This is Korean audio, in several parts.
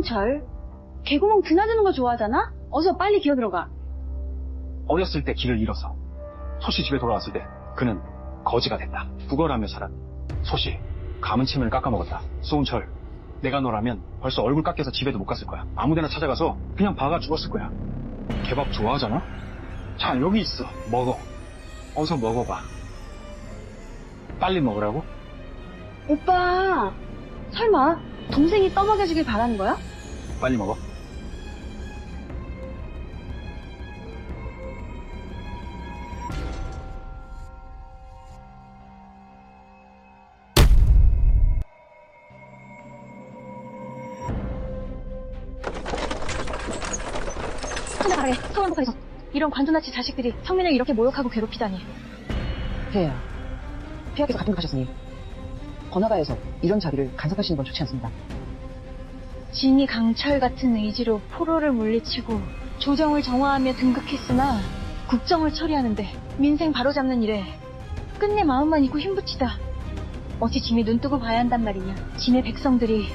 소은철, 개구멍 드나드는 거 좋아하잖아? 어서 빨리 기어 들어가. 어렸을 때 길을 잃어서 소씨 집에 돌아왔을 때 그는 거지가 됐다. 구걸하며 살았. 소씨 감은 치매를 깎아먹었다. 소은철, 내가 너라면 벌써 얼굴 깎여서 집에도 못 갔을 거야. 아무데나 찾아가서 그냥 박아 죽었을 거야. 개밥 좋아하잖아? 자, 여기 있어. 먹어. 어서 먹어봐. 빨리 먹으라고? 오빠, 설마 동생이 떠먹여주길 바라는 거야? 빨리 먹어. 천하가래, 서울복화에서 이런 관두나치 자식들이 성민을 이렇게 모욕하고 괴롭히다니. 폐야, 폐하께서 같은 걸 하셨으니 번화가에서 이런 자비를 간섭하시는 건 좋지 않습니다. 진이 강철 같은 의지로 포로를 물리치고 조정을 정화하며 등극했으나 국정을 처리하는데 민생 바로잡는 일에 끝내 마음만 있고 힘붙이다. 어찌 짐이 눈뜨고 봐야 한단 말이냐. 진의 백성들이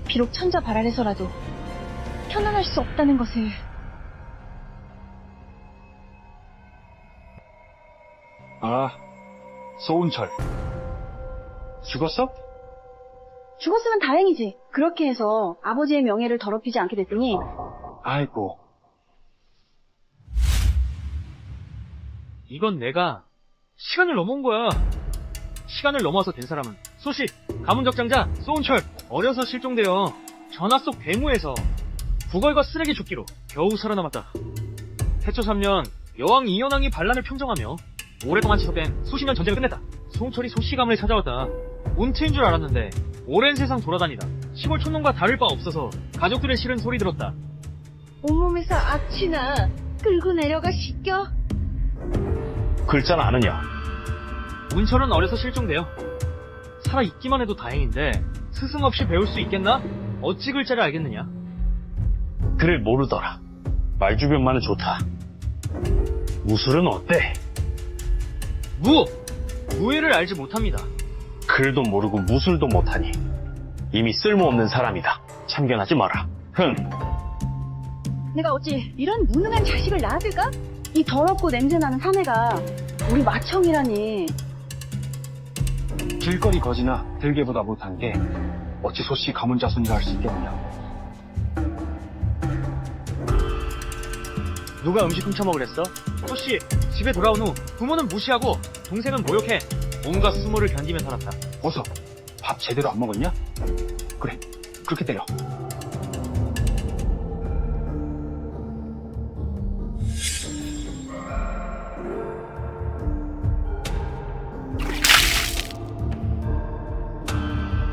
비록 천자발알해서라도 편안할 수 없다는 것을. 아, 소은철. 죽었어? 죽었으면 다행이지. 그렇게 해서 아버지의 명예를 더럽히지 않게 됐더니. 아이고. 이건 내가 시간을 넘어온 거야. 시간을 넘어서 된 사람은 소씨, 가문적장자 소은철, 어려서 실종되어 전화 속 괴무에서 구걸과 쓰레기 줍기로 겨우 살아남았다. 태초 3년 여왕 이현왕이 반란을 평정하며 오랫동안 지속된 수십 년 전쟁을 끝냈다. 소은철이 소씨 가문에 찾아왔다. 운트인 줄 알았는데 오랜 세상 돌아다니다 시골 촌놈과 다를 바 없어서 가족들의 싫은 소리 들었다. 온몸에서 악취나 끌고 내려가 씻겨. 글자는 아느냐? 운철은 어려서 실종되어 살아있기만 해도 다행인데 스승 없이 배울 수 있겠나? 어찌 글자를 알겠느냐? 글을 모르더라. 말주변만은 좋다. 무술은 어때? 무예를 알지 못합니다. 글도 모르고 무술도 못하니 이미 쓸모없는 사람이다. 참견하지 마라. 흥. 내가 어찌 이런 무능한 자식을 낳았을까? 이 더럽고 냄새나는 사내가 우리 맏형이라니. 길거리 거지나 들개보다 못한 게 어찌 소씨 가문 자손이라 할 수 있겠느냐. 누가 음식 훔쳐먹으랬어? 소씨, 집에 돌아온 후 부모는 무시하고 동생은 모욕해 온갖 수모를 견디며 살았다. 어서 밥 제대로 안 먹었냐? 그래, 그렇게 때려.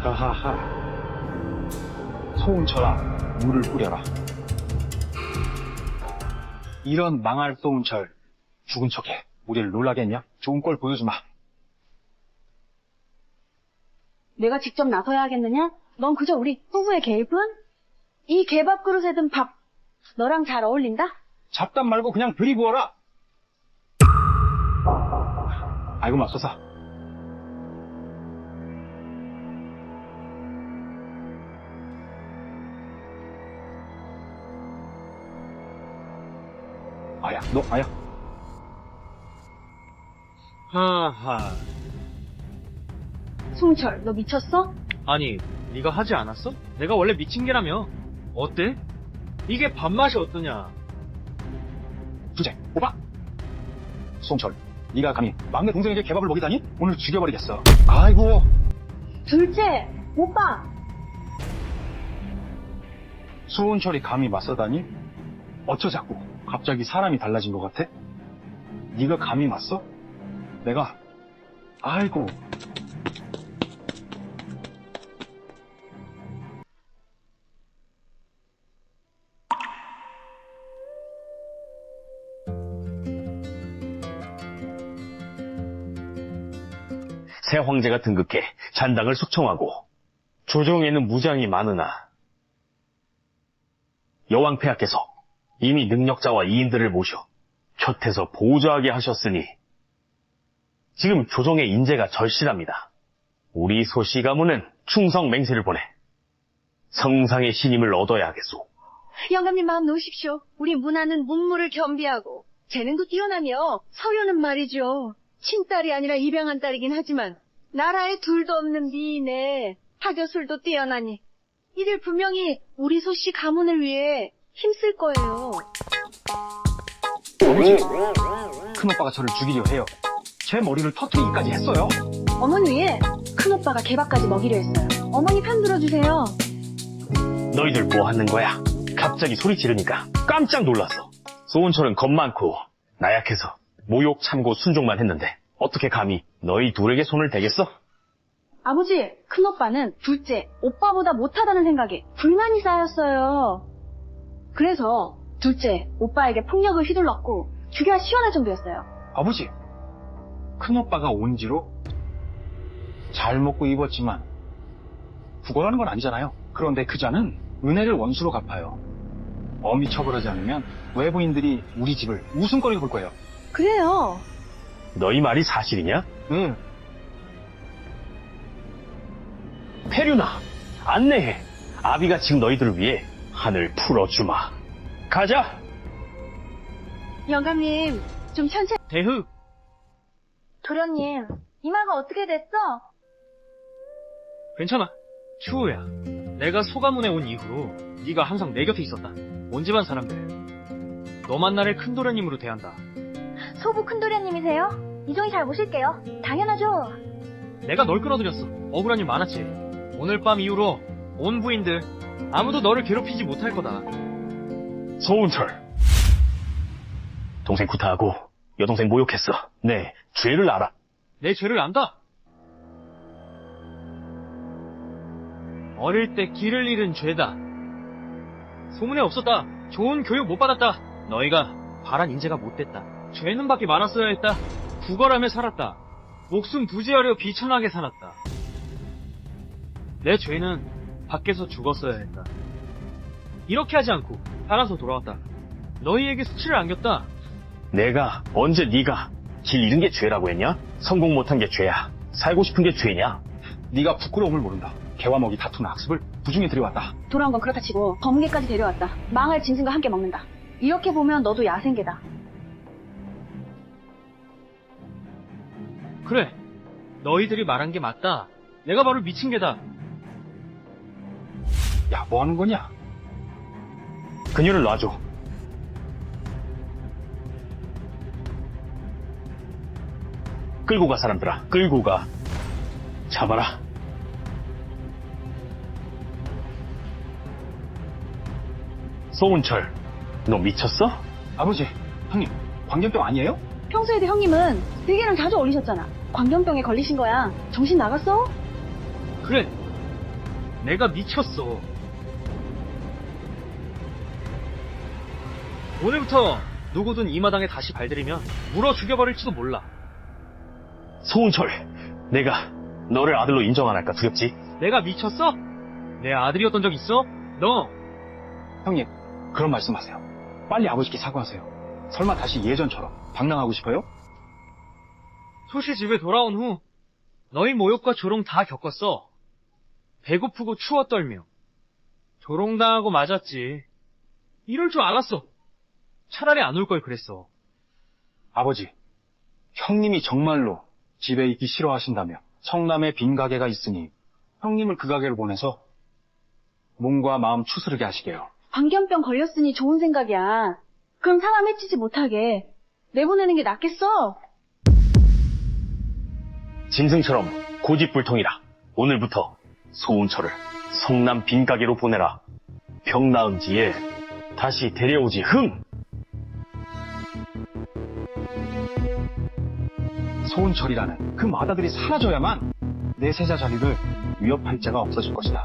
하하하. 소은철아, 물을 뿌려라. 이런 망할 소은철, 죽은 척해. 우리를 놀라게 했냐? 좋은 꼴 보여주마. 내가 직접 나서야 하겠느냐? 넌 그저 우리 부부의 개일 뿐? 이 개밥 그릇에 든 밥, 너랑 잘 어울린다? 잡담 말고 그냥 들이부어라. 아이고 맙소사. 아야, 너 아야. 하하. 송철, 너 미쳤어? 아니, 네가 하지 않았어? 내가 원래 미친 개라며. 어때? 이게 밥맛이 어떠냐? 주제, 오바. 송철, 네가 감히 막내 동생에게 개밥을 먹이다니? 오늘 죽여버리겠어. 아이고. 둘째, 오빠. 소은철이 감히 맞서다니? 어쩌 자꾸 갑자기 사람이 달라진 것 같아? 네가 감히 맞서? 내가 아이고. 새 황제가 등극해 잔당을 숙청하고 조정에는 무장이 많으나 여왕 폐하께서 이미 능력자와 이인들을 모셔 곁에서 보좌하게 하셨으니 지금 조정의 인재가 절실합니다. 우리 소씨 가문은 충성 맹세를 보내 성상의 신임을 얻어야 하겠소. 영감님 마음 놓으십시오. 우리 문화는 문무를 겸비하고 재능도 뛰어나며 서류는 말이죠. 친딸이 아니라 입양한 딸이긴 하지만 나라에 둘도 없는 미인에 학교술도 뛰어나니 이들 분명히 우리 소씨 가문을 위해 힘쓸 거예요. 아버지, 큰오빠가 저를 죽이려 해요. 제 머리를 터뜨리기까지 했어요. 어머니, 큰오빠가 개밥까지 먹이려 했어요. 어머니 편 들어주세요. 너희들 뭐 하는 거야? 갑자기 소리 지르니까 깜짝 놀랐어. 소은철은 겁 많고 나약해서 모욕 참고 순종만 했는데 어떻게 감히 너희 둘에게 손을 대겠어? 아버지, 큰오빠는 둘째, 오빠보다 못하다는 생각에 불만이 쌓였어요. 그래서 둘째, 오빠에게 폭력을 휘둘렀고 죽여야 시원할 정도였어요. 아버지, 큰오빠가 온지로 잘 먹고 입었지만 구걸하는 건 아니잖아요. 그런데 그자는 은혜를 원수로 갚아요. 엄히 처벌하지 않으면 외부인들이 우리 집을 웃음거리로 볼 거예요. 그래요. 너희 말이 사실이냐? 응. 페류나, 안내해. 아비가 지금 너희들을 위해 하늘 풀어주마. 가자! 영감님 좀 천천히. 대흑, 도련님, 이마가 어떻게 됐어? 괜찮아. 추우야. 내가 소가문에 온 이후로 네가 항상 내 곁에 있었다. 온 집안 사람들. 너만 나를 큰 도련님으로 대한다. 소부 큰도련님이세요? 이종이 잘 모실게요. 당연하죠. 내가 널 끌어들였어. 억울한 일 많았지. 오늘 밤 이후로 온 부인들 아무도 너를 괴롭히지 못할 거다. 소은철. 동생 구타하고 여동생 모욕했어. 네, 죄를 알아. 내 죄를 안다. 어릴 때 길을 잃은 죄다. 소문에 없었다. 좋은 교육 못 받았다. 너희가 바란 인재가 못 됐다. 죄는 밖에 많았어야 했다. 구걸하며 살았다. 목숨 부지하려 비천하게 살았다. 내 죄는 밖에서 죽었어야 했다. 이렇게 하지 않고 살아서 돌아왔다. 너희에게 수치를 안겼다. 내가 언제 네가 길 잃은 게 죄라고 했냐? 성공 못한 게 죄야. 살고 싶은 게 죄냐? 네가 부끄러움을 모른다. 개와 먹이 다투는 학습을 부중에 들여왔다. 돌아온 건 그렇다 치고 검은개까지 데려왔다. 망할 짐승과 함께 먹는다. 이렇게 보면 너도 야생개다. 그래, 너희들이 말한 게 맞다. 내가 바로 미친 개다. 야, 뭐 하는 거냐? 그녀를 놔줘. 끌고 가, 사람들아. 끌고 가. 잡아라. 소은철, 너 미쳤어? 아버지, 형님, 광견병 아니에요? 평소에도 형님은 되게랑 자주 어울리셨잖아. 광견병에 걸리신 거야. 정신 나갔어? 그래, 내가 미쳤어. 오늘부터 누구든 이 마당에 다시 발들이면 물어 죽여버릴지도 몰라. 소은철, 내가 너를 아들로 인정 안 할까 두렵지? 내가 미쳤어? 내 아들이었던 적 있어? 너! 형님, 그런 말씀하세요. 빨리 아버지께 사과하세요. 설마 다시 예전처럼 방랑하고 싶어요? 소시 집에 돌아온 후 너희 모욕과 조롱 다 겪었어. 배고프고 추워 떨며 조롱당하고 맞았지. 이럴 줄 알았어. 차라리 안 올 걸 그랬어. 아버지, 형님이 정말로 집에 있기 싫어하신다며 성남에 빈 가게가 있으니 형님을 그 가게로 보내서 몸과 마음 추스르게 하시게요. 광견병 걸렸으니 좋은 생각이야. 그럼 사람 해치지 못하게 내보내는 게 낫겠어. 짐승처럼 고집불통이라. 오늘부터 소은철을 성남 빈가게로 보내라. 병 나은 뒤에 다시 데려오지 흥! 소은철이라는 그 마다들이 사라져야만 내 세자 자리를 위협할 자가 없어질 것이다.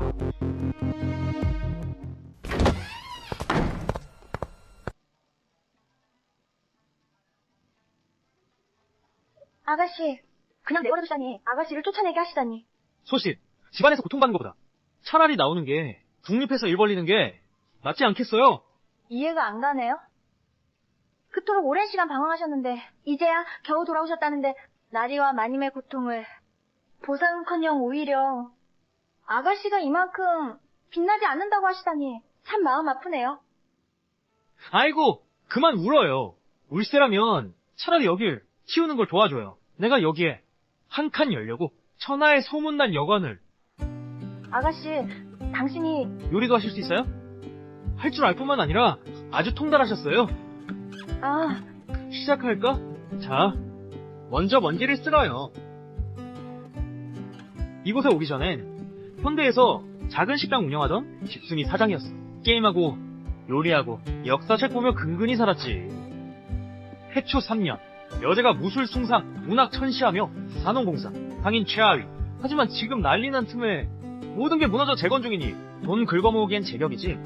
아가씨, 그냥 내버려두자니 아가씨를 쫓아내게 하시다니. 소시, 집안에서 고통받는 것보다 차라리 나오는 게 독립해서 일 벌리는 게 낫지 않겠어요? 이해가 안 가네요. 그토록 오랜 시간 방황하셨는데 이제야 겨우 돌아오셨다는데 나리와 마님의 고통을 보상은커녕 오히려 아가씨가 이만큼 빛나지 않는다고 하시다니 참 마음 아프네요. 아이고, 그만 울어요. 울세라면 차라리 여길 치우는 걸 도와줘요. 내가 여기에 한 칸 열려고 천하의 소문난 여관을. 아가씨, 당신이... 요리도 하실 수 있어요? 할 줄 알 뿐만 아니라 아주 통달하셨어요. 아, 시작할까? 자, 먼저 먼지를 쓸어요. 이곳에 오기 전엔 현대에서 작은 식당 운영하던 집순이 사장이었어. 게임하고 요리하고 역사책 보며 근근히 살았지. 해초 3년, 여자가 무술 숭상, 문학 천시하며 산업공사, 상인 최하위. 하지만 지금 난리난 틈에 모든 게 무너져 재건 중이니 돈 긁어모으기엔 제격이지.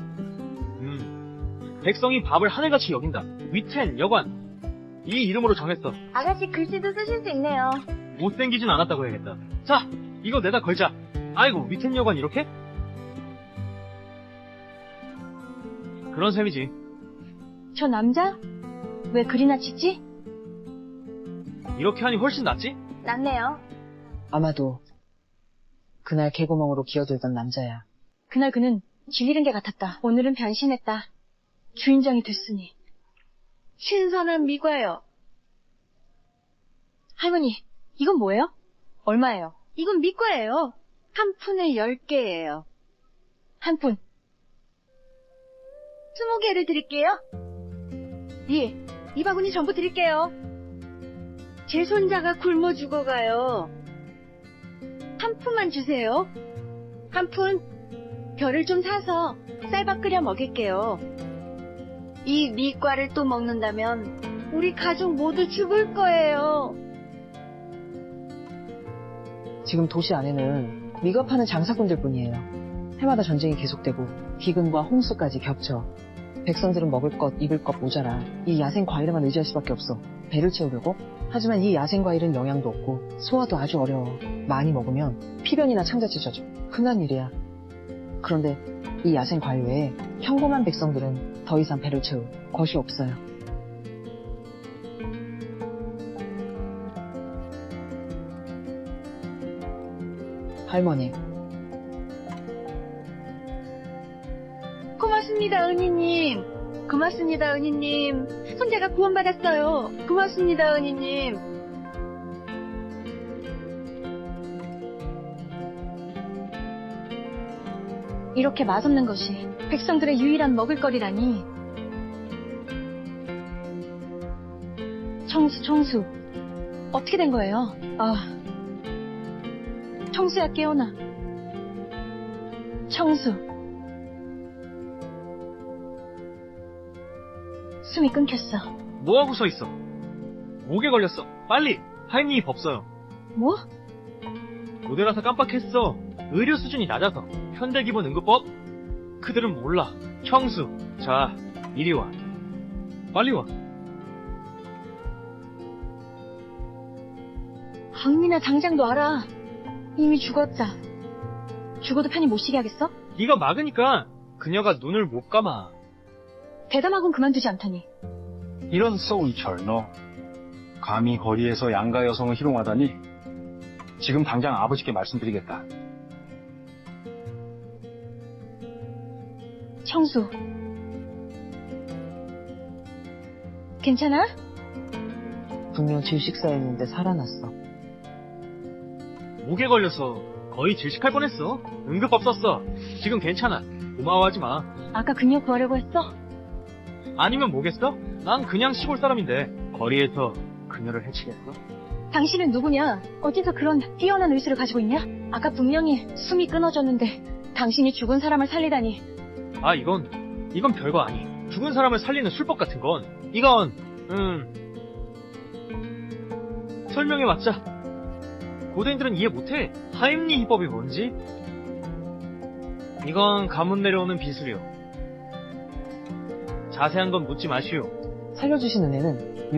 백성이 밥을 하늘같이 여긴다. 위텐 여관. 이 이름으로 정했어. 아가씨 글씨도 쓰실 수 있네요. 못생기진 않았다고 해야겠다. 자, 이거 내다 걸자. 아이고, 위텐 여관 이렇게? 그런 셈이지. 저 남자? 왜 그리나 치지? 이렇게 하니 훨씬 낫지? 낫네요. 아마도 그날 개구멍으로 기어들던 남자야. 그날 그는 길 잃은 게 같았다. 오늘은 변신했다. 주인장이 됐으니. 신선한 미과요. 할머니, 이건 뭐예요? 얼마예요? 이건 미과예요. 한 푼에 10개예요. 한 푼. 20개를 드릴게요. 예, 이 바구니 전부 드릴게요. 제 손자가 굶어 죽어가요. 한 푼만 주세요. 한 푼. 별을 좀 사서 쌀밥 끓여 먹일게요. 이 미과를 또 먹는다면 우리 가족 모두 죽을 거예요. 지금 도시 안에는 미거 파는 장사꾼들 뿐이에요. 해마다 전쟁이 계속되고 기근과 홍수까지 겹쳐. 백성들은 먹을 것, 입을 것 모자라 이 야생 과일에만 의지할 수밖에 없어. 배를 채우려고? 하지만 이 야생 과일은 영양도 없고 소화도 아주 어려워. 많이 먹으면 피변이나 창자 찢어져. 흔한 일이야. 그런데 이 야생 과일 외에 평범한 백성들은 더 이상 배를 채울 것이 없어요. 할머니, 고맙습니다, 은희님. 고맙습니다, 은희님. 손자가 구원받았어요. 고맙습니다, 은희님. 이렇게 맛없는 것이 백성들의 유일한 먹을거리라니. 청수. 어떻게 된 거예요? 아, 청수야 깨어나. 청수. 숨이 끊겼어. 뭐하고 서 있어? 목에 걸렸어. 빨리! 하임님이 법써요. 뭐? 모델라서 깜빡했어. 의료 수준이 낮아서. 현대기본응급법? 그들은 몰라. 청수. 자, 이리 와. 빨리 와. 박미나 당장도 알아. 이미 죽었다. 죽어도 편히 못 쉬게 하겠어? 네가 막으니까 그녀가 눈을 못 감아. 대담하곤 그만두지 않다니. 이런 소운철, 너 감히 거리에서 양가 여성을 희롱하다니. 지금 당장 아버지께 말씀드리겠다. 청수. 괜찮아? 분명 질식사였는데 살아났어. 목에 걸려서 거의 질식할 뻔했어. 응급법 썼어. 지금 괜찮아. 고마워하지 마. 아까 그녀 구하려고 했어? 아니면 뭐겠어? 난 그냥 시골 사람인데 거리에서 그녀를 해치겠어? 당신은 누구냐? 어디서 그런 뛰어난 의술을 가지고 있냐? 아까 분명히 숨이 끊어졌는데 당신이 죽은 사람을 살리다니. 아, 이건 별거 아니. 죽은 사람을 살리는 술법 같은 건 이건 설명해봤자 고대인들은 이해 못해. 하임리 희법이 뭔지. 이건 가문 내려오는 비술이요. 자세한 건 묻지 마시오. 살려주신 은혜는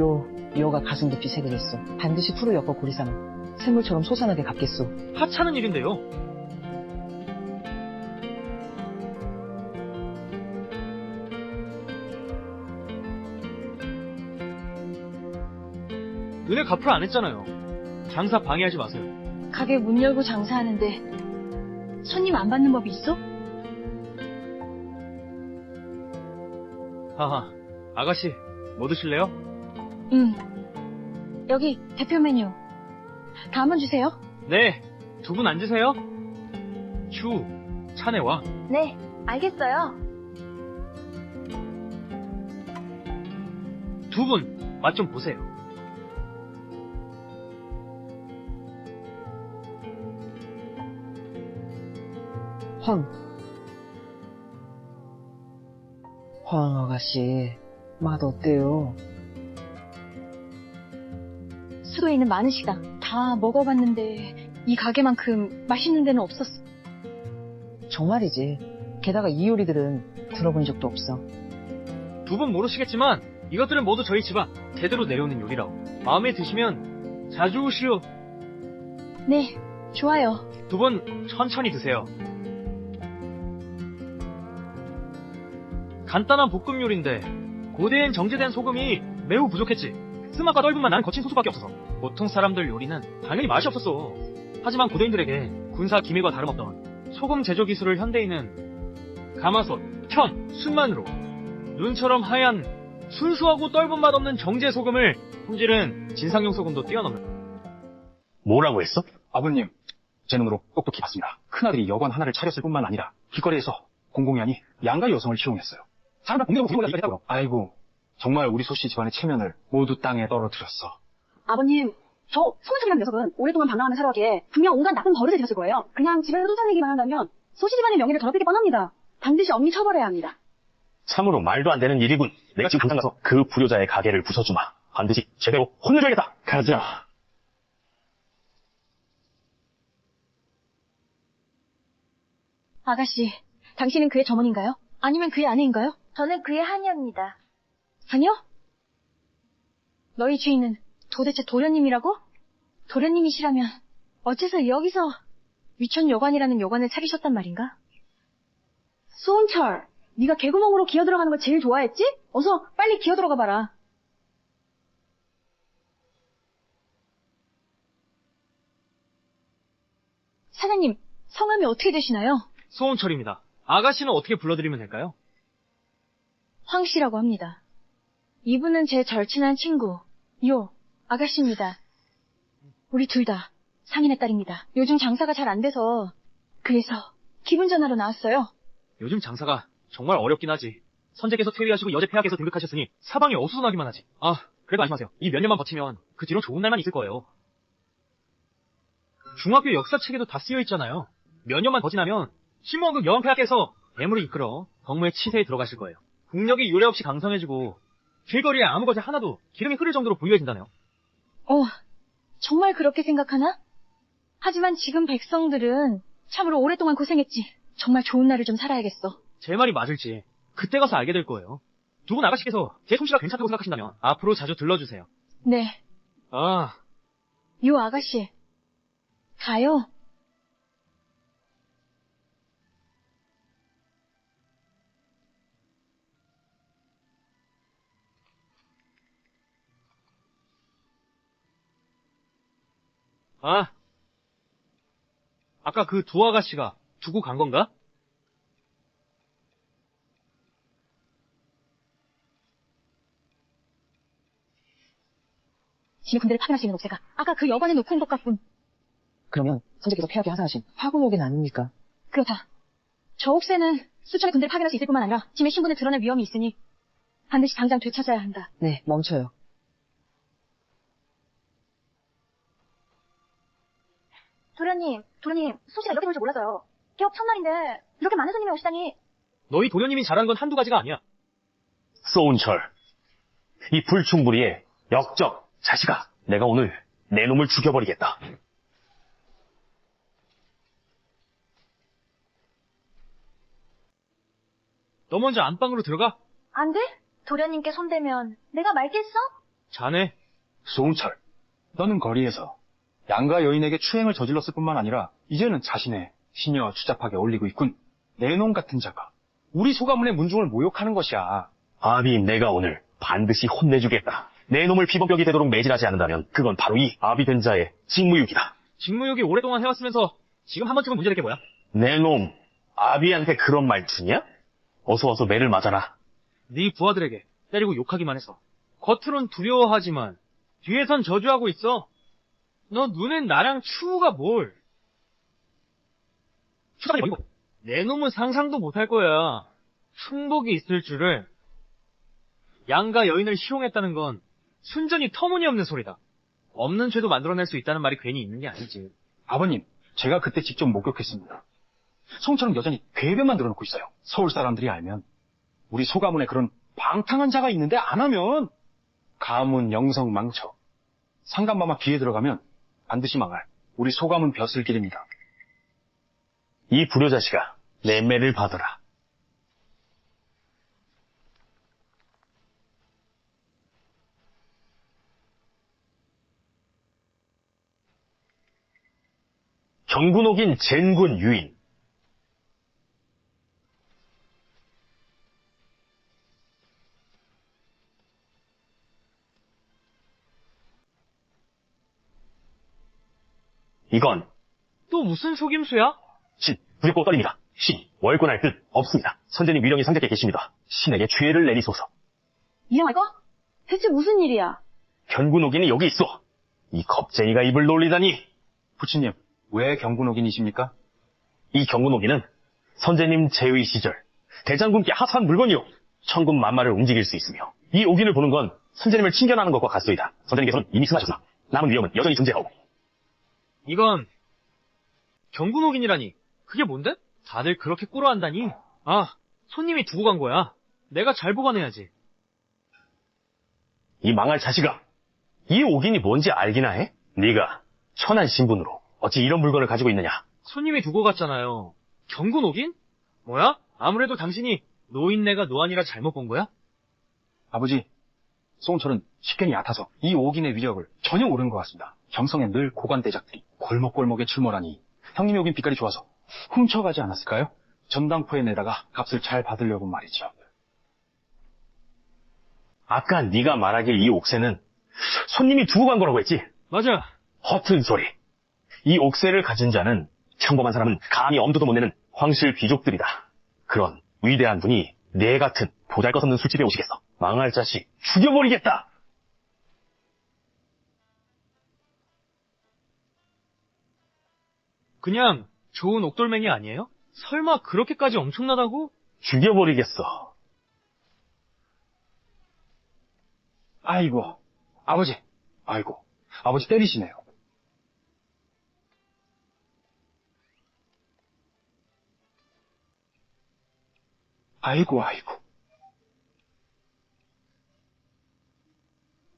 요가 가슴 깊이 새기겠소. 반드시 풀을 엮어 고리삼아 샘물처럼 솟아나게 갚겠소. 하찮은 일인데요. 은혜 갚으라 안 했잖아요. 장사 방해하지 마세요. 가게 문 열고 장사하는데 손님 안 받는 법이 있어? 하하, 아가씨, 뭐 드실래요? 여기 대표 메뉴. 다음은 주세요. 네, 두 분 앉으세요. 휴, 차내 와. 네, 알겠어요. 두 분, 맛 좀 보세요. 황 아가씨, 맛 어때요? 수도에 있는 많은 식당 다 먹어봤는데 이 가게만큼 맛있는 데는 없었어. 정말이지. 게다가 이 요리들은 들어본 적도 없어. 두 분 모르시겠지만 이것들은 모두 저희 집안 대대로 내려오는 요리라고. 마음에 드시면 자주 오시오. 네, 좋아요. 두 분 천천히 드세요. 간단한 볶음 요리인데 고대엔 정제된 소금이 매우 부족했지. 쓰맛과 떫은만 난 거친 소스밖에 없어서 보통 사람들 요리는 당연히 맛이 없었어. 하지만 고대인들에게 군사 기밀과 다름없던 소금 제조 기술을 현대인은 가마솥, 편, 순만으로 눈처럼 하얀 순수하고 떫은 맛 없는 정제 소금을 품질은 진상용 소금도 뛰어넘는. 뭐라고 했어? 아버님, 제 눈으로 똑똑히 봤습니다. 큰아들이 여관 하나를 차렸을 뿐만 아니라 길거리에서 공공연히 양가 여성을 희롱했어요. 사람들 공개로 부르고 했다고요. 아이고, 정말 우리 소씨 집안의 체면을 모두 땅에 떨어뜨렸어. 아버님, 저 송은철이라는 녀석은 오랫동안 방랑하며 살아가기에 분명 온갖 나쁜 버릇을 들였을 거예요. 그냥 집에서 쫓아내기만 한다면 소시 집안의 명예를 더럽히기 뻔합니다. 반드시 엄히 처벌해야 합니다. 참으로 말도 안 되는 일이군. 내가 지금 당장 가서 그 불효자의 가게를 부숴주마. 반드시 제대로 혼내줘야겠다. 가자. 아가씨, 당신은 그의 점원인가요? 아니면 그의 아내인가요? 저는 그의 하녀입니다. 하녀? 너희 주인은 도대체 도련님이라고? 도련님이시라면 어째서 여기서 위천 여관이라는 여관을 차리셨단 말인가? 소은철, 네가 개구멍으로 기어 들어가는 걸 제일 좋아했지? 어서 빨리 기어 들어가 봐라. 사장님, 성함이 어떻게 되시나요? 소은철입니다. 아가씨는 어떻게 불러드리면 될까요? 황 씨라고 합니다. 이분은 제 절친한 친구, 아가씨입니다. 우리 둘 다 상인의 딸입니다. 요즘 장사가 잘 안 돼서 그래서 기분 전하러 나왔어요. 요즘 장사가 정말 어렵긴 하지. 선제께서 퇴위하시고 여제 폐하께서 등극하셨으니 사방이 어수선하기만 하지. 아, 그래도 안심하세요. 이 몇 년만 버티면 그 뒤로 좋은 날만 있을 거예요. 중학교 역사책에도 다 쓰여 있잖아요. 몇 년만 더 지나면 신무원국 여왕폐하께서 대물을 이끌어 덕무의 치세에 들어가실 거예요. 국력이 유례없이 강성해지고 길거리에 아무 것이 하나도 기름이 흐를 정도로 부유해진다네요. 정말 그렇게 생각하나? 하지만 지금 백성들은 참으로 오랫동안 고생했지. 정말 좋은 날을 좀 살아야겠어. 제 말이 맞을지 그때 가서 알게 될 거예요. 두 분 아가씨께서 제 솜씨가 괜찮다고 생각하신다면 앞으로 자주 들러주세요. 네, 아, 아가씨. 가요. 아까 그 두 아가씨가 두고 간 건가? 집에 군대를 파견할 수 있는 옥새가 아까 그 여관에 놓고 온 것 같군. 그러면 선제께서 폐하게 하사하신 화구목인 아닙니까? 그렇다. 저 옥새는 수천의 군대를 파견할 수 있을 뿐만 아니라 짐의 신분을 드러낼 위험이 있으니 반드시 당장 되찾아야 한다. 네, 멈춰요. 도련님, 소시가 이렇게 될 줄 몰랐어요. 개업 첫날인데 이렇게 많은 손님이 오시다니. 너희 도련님이 잘한 건 한두 가지가 아니야. 소은철, 이 불충불이의 역적 자식아, 내가 오늘 내 놈을 죽여버리겠다. 너 먼저 안방으로 들어가. 안 돼? 도련님께 손대면 내가 말겠어? 자네, 소은철, 너는 거리에서 양가 여인에게 추행을 저질렀을 뿐만 아니라 이제는 자신의 시녀 추잡하게 올리고 있군. 내 놈 같은 자가 우리 소가문의 문중을 모욕하는 것이야. 아비, 내가 오늘 반드시 혼내주겠다. 내 놈을 비범격이 되도록 매질하지 않는다면 그건 바로 이 아비 된 자의 직무유기다. 직무유기 오랫동안 해왔으면서 지금 한 번쯤은 문제될 게 뭐야? 내 놈, 아비한테 그런 말투냐? 어서 매를 맞아라. 네 부하들에게 때리고 욕하기만 해서. 겉으론 두려워하지만 뒤에선 저주하고 있어. 너 눈엔 나랑 추우가 뭘. 추가이 뭐고? 내 놈은 상상도 못할 거야. 충복이 있을 줄을. 양가 여인을 희롱했다는 건 순전히 터무니없는 소리다. 없는 죄도 만들어낼 수 있다는 말이 괜히 있는 게 아니지. 아버님, 제가 그때 직접 목격했습니다. 송처럼 여전히 궤변만 늘어놓고 있어요. 서울 사람들이 알면 우리 소가문에 그런 방탕한 자가 있는데 안 하면 가문 영성 망쳐. 상간마마 귀에 들어가면 반드시 망할 우리 소가문 벼슬길입니다. 이 불효자식아, 내 매를 받아라. 경군옥인 젠군 유인. 이건 또 무슨 속임수야? 신, 두렵고 떨립니다. 신, 월권할 뜻 없습니다. 선제님 위령이 상작에 계십니다. 신에게 죄를 내리소서. 이영아, 이거? 대체 무슨 일이야? 경군옥인이 여기 있어. 이 겁쟁이가 입을 놀리다니. 부친님, 왜 경군옥인이십니까? 이 경군옥인은 선제님 제의 시절 대장군께 하사한 물건이요. 천군 만마를 움직일 수 있으며 이 옥인을 보는 건 선제님을 칭견하는 것과 같소이다. 선제님께서는 이미 승하셨으나 남은 위험은 여전히 존재하고. 이건 경군옥인이라니. 그게 뭔데? 다들 그렇게 꿇어한다니? 아, 손님이 두고 간 거야. 내가 잘 보관해야지. 이 망할 자식아, 이 옥인이 뭔지 알기나 해? 네가 천한 신분으로 어찌 이런 물건을 가지고 있느냐? 손님이 두고 갔잖아요. 경군옥인? 뭐야? 아무래도 당신이 노인네가 노안이라 잘못 본 거야? 아버지, 송철은 식견이 얕아서 이 옥인의 위력을 전혀 모르는 것 같습니다. 경성에 늘 고관대작들이 골목골목에 출몰하니 형님이 오긴 빛깔이 좋아서 훔쳐가지 않았을까요? 전당포에 내다가 값을 잘 받으려고 말이죠. 아까 네가 말하길 이 옥새는 손님이 두고 간 거라고 했지? 맞아. 허튼 소리. 이 옥새를 가진 자는 평범한 사람은 감히 엄두도 못 내는 황실 귀족들이다. 그런 위대한 분이 내 같은 보잘것없는 술집에 오시겠어. 망할 자식 죽여버리겠다. 그냥 좋은 옥돌맹이 아니에요? 설마 그렇게까지 엄청나다고? 죽여버리겠어. 아이고, 아버지. 아이고, 아버지 때리시네요. 아이고.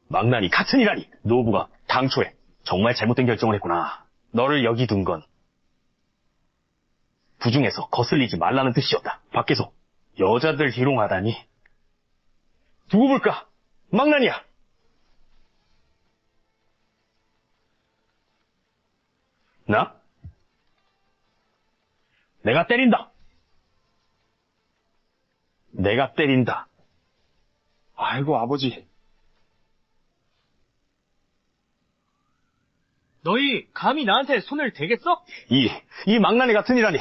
망나니 같은 이라니. 노부가 당초에 정말 잘못된 결정을 했구나. 너를 여기 둔 건 부중에서 거슬리지 말라는 뜻이었다. 밖에서 여자들 희롱하다니. 두고 볼까? 망나니야. 나? 내가 때린다. 내가 때린다. 아이고, 아버지. 너희 감히 나한테 손을 대겠어? 이 망나니 같은 이라니.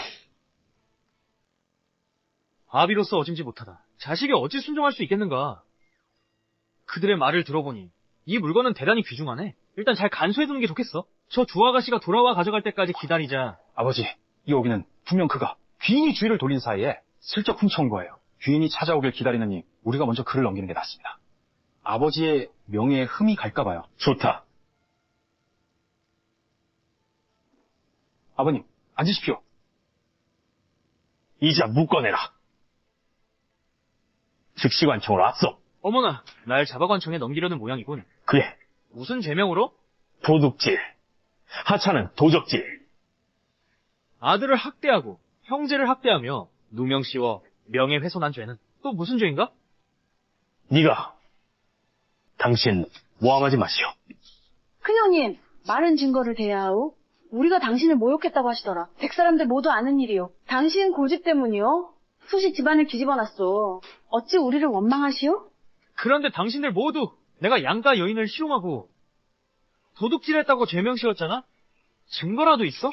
아비로서 어짐지 못하다. 자식이 어찌 순종할 수 있겠는가? 그들의 말을 들어보니 이 물건은 대단히 귀중하네. 일단 잘 간수해두는 게 좋겠어. 저 두 아가씨가 돌아와 가져갈 때까지 기다리자. 아버지, 이 옥인은 분명 그가 귀인이 주위를 돌린 사이에 슬쩍 훔쳐온 거예요. 귀인이 찾아오길 기다리느니 우리가 먼저 그를 넘기는 게 낫습니다. 아버지의 명예에 흠이 갈까 봐요. 좋다. 아버님, 앉으십시오. 이자 묶어내라. 즉시관청으로 왔어. 어머나, 날 자박관청에 넘기려는 모양이군. 그래, 무슨 제명으로? 도둑질. 하찮은 도적질. 아들을 학대하고 형제를 학대하며 누명 씌워 명예훼손한 죄는 또 무슨 죄인가? 네가 당신 모함하지 마시오. 큰형님, 많은 증거를 대야하오. 우리가 당신을 모욕했다고 하시더라. 백사람들 모두 아는 일이요. 당신 고집 때문이요. 수시 집안을 뒤집어놨어. 어찌 우리를 원망하시오? 그런데 당신들 모두 내가 양가 여인을 희롱하고 도둑질했다고 죄명 씌웠잖아? 증거라도 있어?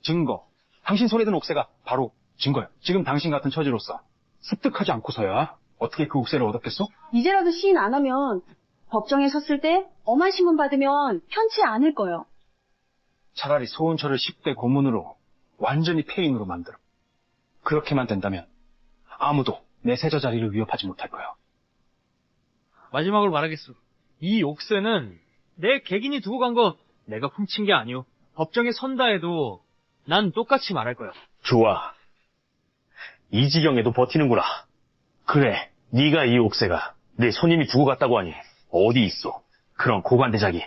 증거. 당신 손에 든 옥새가 바로 증거예요. 지금 당신 같은 처지로서 습득하지 않고서야 어떻게 그 옥새를 얻었겠소? 이제라도 시인 안 하면 법정에 섰을 때 엄한 신문 받으면 편치 않을 거요. 차라리 소은철을 10대 고문으로 완전히 폐인으로 만들어. 그렇게만 된다면 아무도 내 세자 자리를 위협하지 못할 거야. 마지막으로 말하겠소. 이 옥새는 내 객인이 두고 간 거 내가 훔친 게 아니오. 법정에 선다 해도 난 똑같이 말할 거야. 좋아. 이 지경에도 버티는구나. 그래, 네가 이 옥새가 내 손님이 두고 갔다고 하니 어디 있어? 그런 고관대작이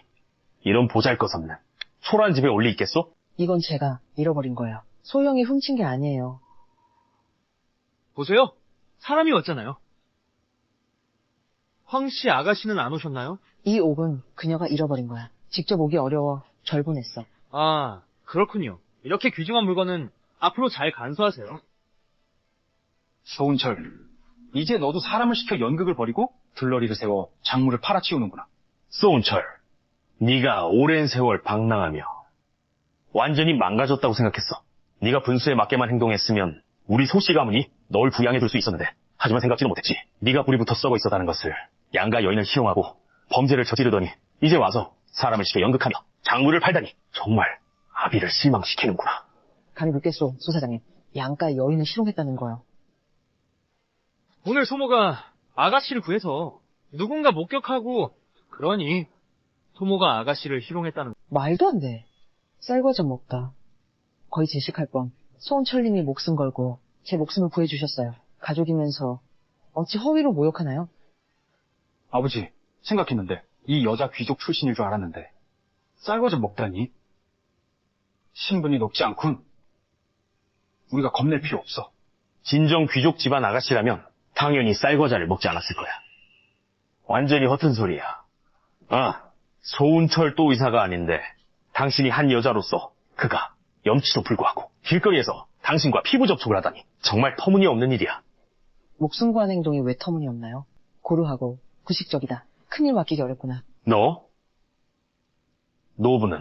이런 보잘것없는 초라한 집에 올리 있겠소? 이건 제가 잃어버린 거예요. 소영이 훔친 게 아니에요. 보세요. 사람이 왔잖아요. 황씨 아가씨는 안 오셨나요? 이 옥은 그녀가 잃어버린 거야. 직접 오기 어려워 절 보냈어. 아, 그렇군요. 이렇게 귀중한 물건은 앞으로 잘 간수하세요. 소은철, 이제 너도 사람을 시켜 연극을 벌이고 들러리를 세워 작물을 팔아치우는구나. 소은철, 네가 오랜 세월 방랑하며 완전히 망가졌다고 생각했어. 네가 분수에 맞게만 행동했으면 우리 소씨 가문이 널 부양해둘 수 있었는데, 하지만 생각지도 못했지. 네가 불이 붙어 썩어 있었다는 것을 양가 여인을 희롱하고 범죄를 저지르더니 이제 와서 사람을 시켜 연극하며 작물을 팔다니 정말 아비를 실망시키는구나. 감히 묻겠소, 소사장님. 양가 여인을 실용했다는 거요. 오늘 소모가 아가씨를 구해서 누군가 목격하고 그러니 소모가 아가씨를 희롱했다는 말도 안 돼. 쌀과자 먹다. 거의 제식할 뻔. 소은철님이 목숨 걸고 제 목숨을 구해주셨어요. 가족이면서 어찌 허위로 모욕하나요? 아버지, 생각했는데 이 여자 귀족 출신일 줄 알았는데 쌀과자 먹다니? 신분이 높지 않군. 우리가 겁낼 필요 없어. 진정 귀족 집안 아가씨라면 당연히 쌀과자를 먹지 않았을 거야. 완전히 허튼 소리야. 아, 소은철 또 의사가 아닌데 당신이 한 여자로서 그가 염치도 불구하고 길거리에서 당신과 피부 접촉을 하다니 정말 터무니없는 일이야. 목숨 구한 행동이 왜 터무니없나요? 고루하고 구식적이다. 큰일 맡기기 어렵구나. 너? 노부는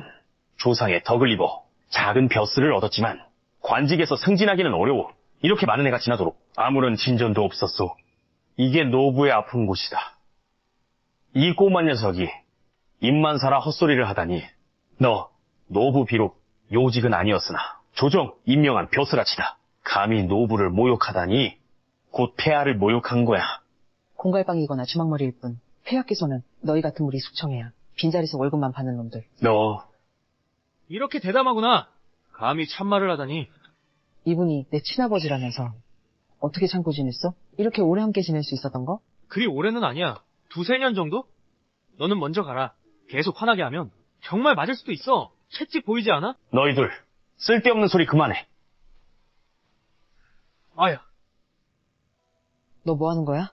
조상의 덕을 입어 작은 벼슬을 얻었지만 관직에서 승진하기는 어려워. 이렇게 많은 해가 지나도록 아무런 진전도 없었소. 이게 노부의 아픈 곳이다. 이 꼬마 녀석이 입만 살아 헛소리를 하다니. 너 노부 비록 요직은 아니었으나 조정 임명한 벼슬아치다. 감히 노부를 모욕하다니 곧 폐하를 모욕한 거야. 공갈빵이거나 주먹머리일 뿐. 폐하께서는 너희 같은 무리 숙청해야 빈자리에서 월급만 받는 놈들. 너 이렇게 대담하구나. 감히 참말을 하다니. 이분이 내 친아버지라면서 어떻게 참고 지냈어? 이렇게 오래 함께 지낼 수 있었던 거? 그리 오래는 아니야. 2-3년 정도? 너는 먼저 가라. 계속 화나게 하면 정말 맞을 수도 있어. 채찍 보이지 않아? 너희들 쓸데없는 소리 그만해. 아야, 너 뭐 하는 거야?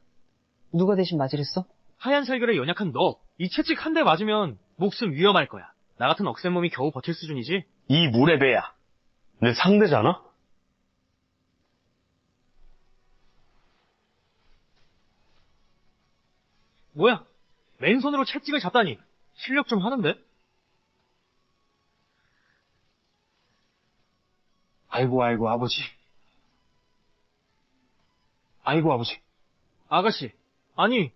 누가 대신 맞으랬어? 하얀 살결에 연약한 너. 이 채찍 한 대 맞으면 목숨 위험할 거야. 나 같은 억센 몸이 겨우 버틸 수준이지. 이 물의 배야. 내 상대잖아? 뭐야? 맨손으로 채찍을 잡다니. 실력 좀 하는데? 아이고 아버지. 아이고 아버지. 아가씨, 아니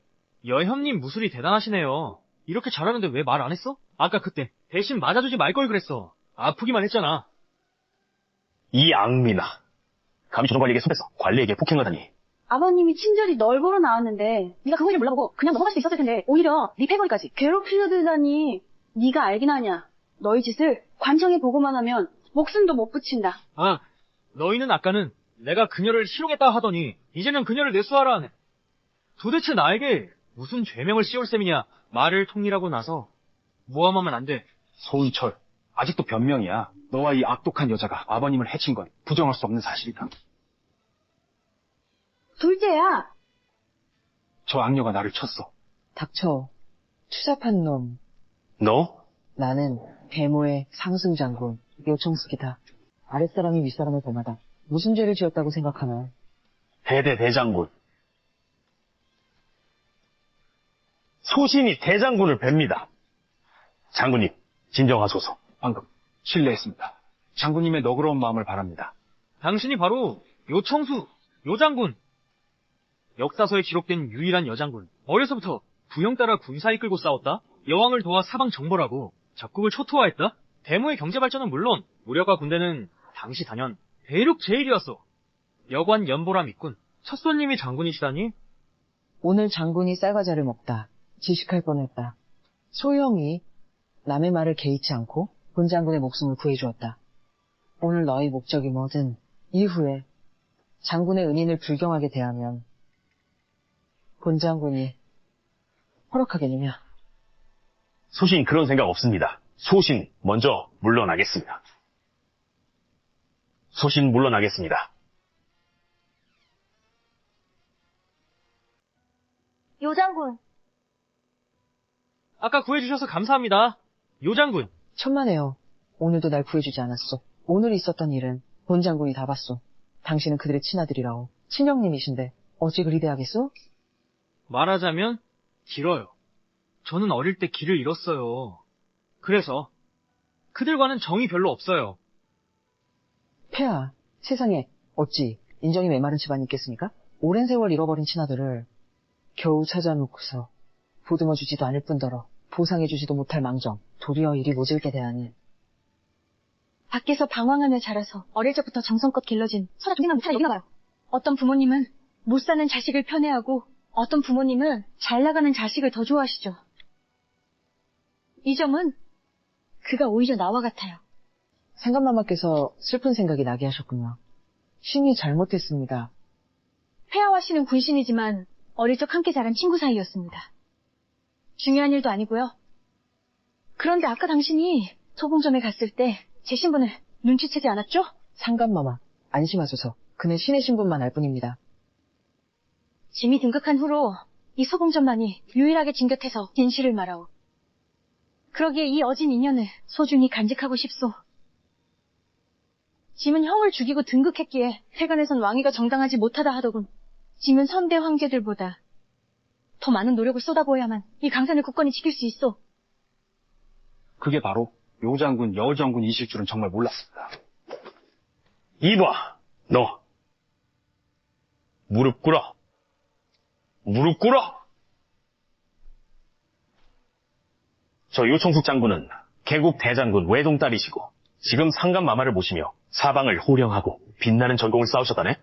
여현님 무술이 대단하시네요. 이렇게 잘하는데 왜 말 안 했어? 아까 그때 대신 맞아주지 말 걸 그랬어. 아프기만 했잖아. 이 악미나. 감히 조정관리에게 손해서 관리에게 폭행하다니. 아버님이 친절히 널 보러 나왔는데 네가 그거 일 몰라보고 그냥 넘어갈 수도 있었을 텐데 오히려 네 패거리까지 괴롭히려 들다니. 네가 알긴 하냐. 너희 짓을 관청에 보고만 하면 목숨도 못 붙인다. 아, 너희는 아까는 내가 그녀를 실용했다 하더니 이제는 그녀를 내수하라 하네. 도대체 나에게 무슨 죄명을 씌울 셈이냐. 말을 통일하고 나서 모함하면 안 돼. 소은철, 아직도 변명이야. 너와 이 악독한 여자가 아버님을 해친 건 부정할 수 없는 사실이다. 둘째야. 저 악녀가 나를 쳤어. 닥쳐. 추잡한 놈. 너? 나는 배모의 상승장군, 요청숙이다. 아랫사람이 윗사람을 범하다. 무슨 죄를 지었다고 생각하나? 대대 대장군. 소신이 대장군을 뵙니다. 장군님, 진정하소서. 방금 실례했습니다. 장군님의 너그러운 마음을 바랍니다. 당신이 바로 요청수, 요장군. 역사서에 기록된 유일한 여장군. 어려서부터 부형 따라 군사 이끌고 싸웠다. 여왕을 도와 사방 정벌하고 적국을 초토화했다. 대무의 경제 발전은 물론 무력과 군대는 당시 단연 대륙 제일이었어. 여관 연보라 밑군. 첫 손님이 장군이시다니? 오늘 장군이 쌀과자를 먹다 질식할 뻔했다. 소영이 남의 말을 개의치 않고 본 장군의 목숨을 구해주었다. 오늘 너희 목적이 뭐든 이후에 장군의 은인을 불경하게 대하면 본 장군이 허락하겠느냐? 소신 그런 생각 없습니다. 소신 먼저 물러나겠습니다. 소신 물러나겠습니다. 요장군, 아까 구해주셔서 감사합니다. 요장군. 천만에요. 오늘도 날 구해주지 않았소. 오늘 있었던 일은 본 장군이 다 봤소. 당신은 그들의 친아들이라오. 친형님이신데 어찌 그리 대하겠소? 말하자면 길어요. 저는 어릴 때 길을 잃었어요. 그래서 그들과는 정이 별로 없어요. 폐하, 세상에 어찌 인정이 메마른 집안이 있겠습니까? 오랜 세월 잃어버린 친아들을 겨우 찾아놓고서 보듬어주지도 않을 뿐더러 보상해주지도 못할 망정, 도리어 일이 모질게 대하니. 밖에서 방황하며 자라서 어릴 적부터 정성껏 길러진 서로 동생만 못하는 여기나 봐요. 어떤 부모님은 못 사는 자식을 편애하고 어떤 부모님은 잘 나가는 자식을 더 좋아하시죠. 이 점은 그가 오히려 나와 같아요. 상감마마께서 슬픈 생각이 나게 하셨군요. 신이 잘못했습니다. 폐하와 씨는 군신이지만 어릴 적 함께 자란 친구 사이였습니다. 중요한 일도 아니고요. 그런데 아까 당신이 소봉점에 갔을 때 제 신분을 눈치채지 않았죠? 상감마마, 안심하소서. 그는 신의 신분만 알 뿐입니다. 짐이 등극한 후로 이 소봉점만이 유일하게 진곁해서 진실을 말하오. 그러기에 이 어진 인연을 소중히 간직하고 싶소. 짐은 형을 죽이고 등극했기에 세간에선 왕위가 정당하지 못하다 하더군. 짐은 선대 황제들보다 더 많은 노력을 쏟아부어야만 이 강산을 굳건히 지킬 수 있어. 그게 바로 요장군, 여장군이실 줄은 정말 몰랐습니다. 이봐, 너. 무릎 꿇어. 무릎 꿇어. 저 요청숙 장군은 개국 대장군 외동딸이시고 지금 상감마마를 모시며 사방을 호령하고 빛나는 전공을 쌓으셨다네?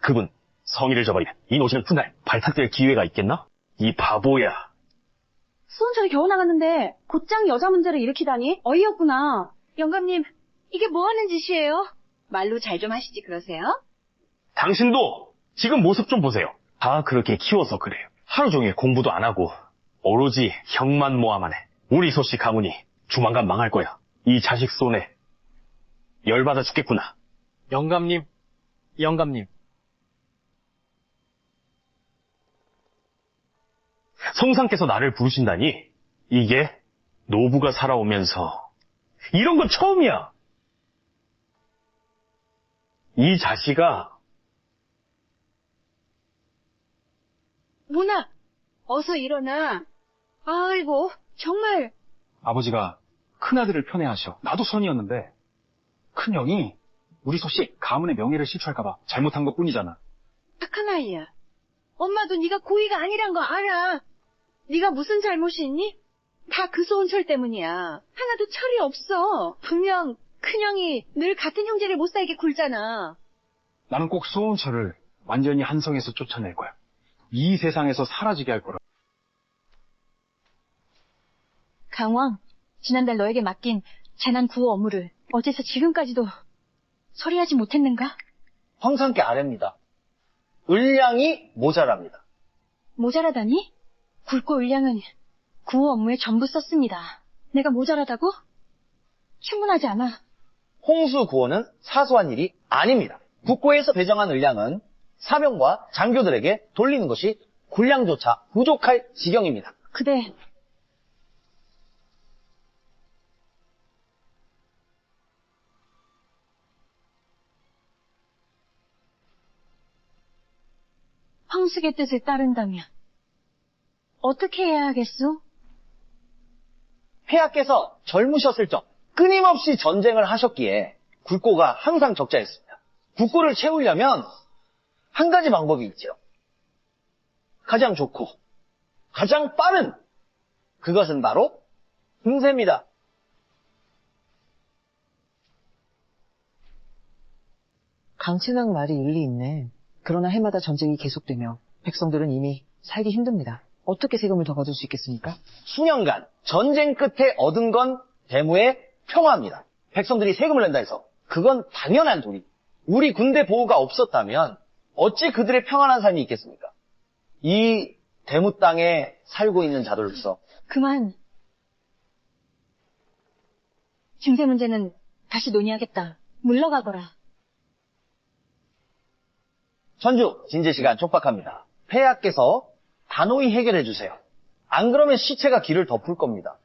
그분 성의를 저버리면 이 노신은 훗날 발탁될 기회가 있겠나? 이 바보야. 수원철이 겨우 나갔는데 곧장 여자 문제를 일으키다니 어이없구나. 영감님, 이게 뭐 하는 짓이에요? 말로 잘 좀 하시지 그러세요? 당신도 지금 모습 좀 보세요. 다 그렇게 키워서 그래요. 하루 종일 공부도 안 하고 오로지 형만 모아만 해. 우리 소씨 가문이 조만간 망할 거야. 이 자식 손에 열받아 죽겠구나. 영감님. 성상께서 나를 부르신다니? 이게 노부가 살아오면서 이런 건 처음이야. 이 자식아. 문아, 어서 일어나. 아이고, 정말. 아버지가 큰아들을 편애하셔. 나도 선이었는데 큰형이 우리 소씨 가문의 명예를 실추할까봐 잘못한 것뿐이잖아. 착한 아이야. 엄마도 네가 고의가 아니란 거 알아. 네가 무슨 잘못이 있니? 다 그 소은철 때문이야. 하나도 철이 없어. 분명 큰형이 늘 같은 형제를 못 살게 굴잖아. 나는 꼭 소원철을 완전히 한성에서 쫓아낼 거야. 이 세상에서 사라지게 할 거라. 강왕, 지난달 너에게 맡긴 재난 구호 업무를 어째서 지금까지도 처리하지 못했는가? 황상께 아뢰입니다. 을량이 모자랍니다. 모자라다니? 굵고 을량은 구호 업무에 전부 썼습니다. 내가 모자라다고? 충분하지 않아. 홍수 구호는 사소한 일이 아닙니다. 국고에서 배정한 을량은 사병과 장교들에게 돌리는 것이 군량조차 부족할 지경입니다. 그대 황숙의 뜻을 따른다면 어떻게 해야 하겠소? 폐하께서 젊으셨을 적 끊임없이 전쟁을 하셨기에 국고가 항상 적자였습니다. 국고를 채우려면 한 가지 방법이 있죠. 가장 좋고 가장 빠른 그것은 바로 흥세입니다. 강친왕 말이 일리 있네. 그러나 해마다 전쟁이 계속되며 백성들은 이미 살기 힘듭니다. 어떻게 세금을 더 거둘 수 있겠습니까? 수년간 전쟁 끝에 얻은 건 대무의 평화입니다. 백성들이 세금을 낸다 해서 그건 당연한 도리. 우리 군대 보호가 없었다면 어찌 그들의 평안한 삶이 있겠습니까? 이 대무 땅에 살고 있는 자들로서 그만. 증세 문제는 다시 논의하겠다. 물러가거라. 전주 진제 시간 촉박합니다. 폐하께서 단호히 해결해 주세요. 안 그러면 시체가 길을 덮을 겁니다.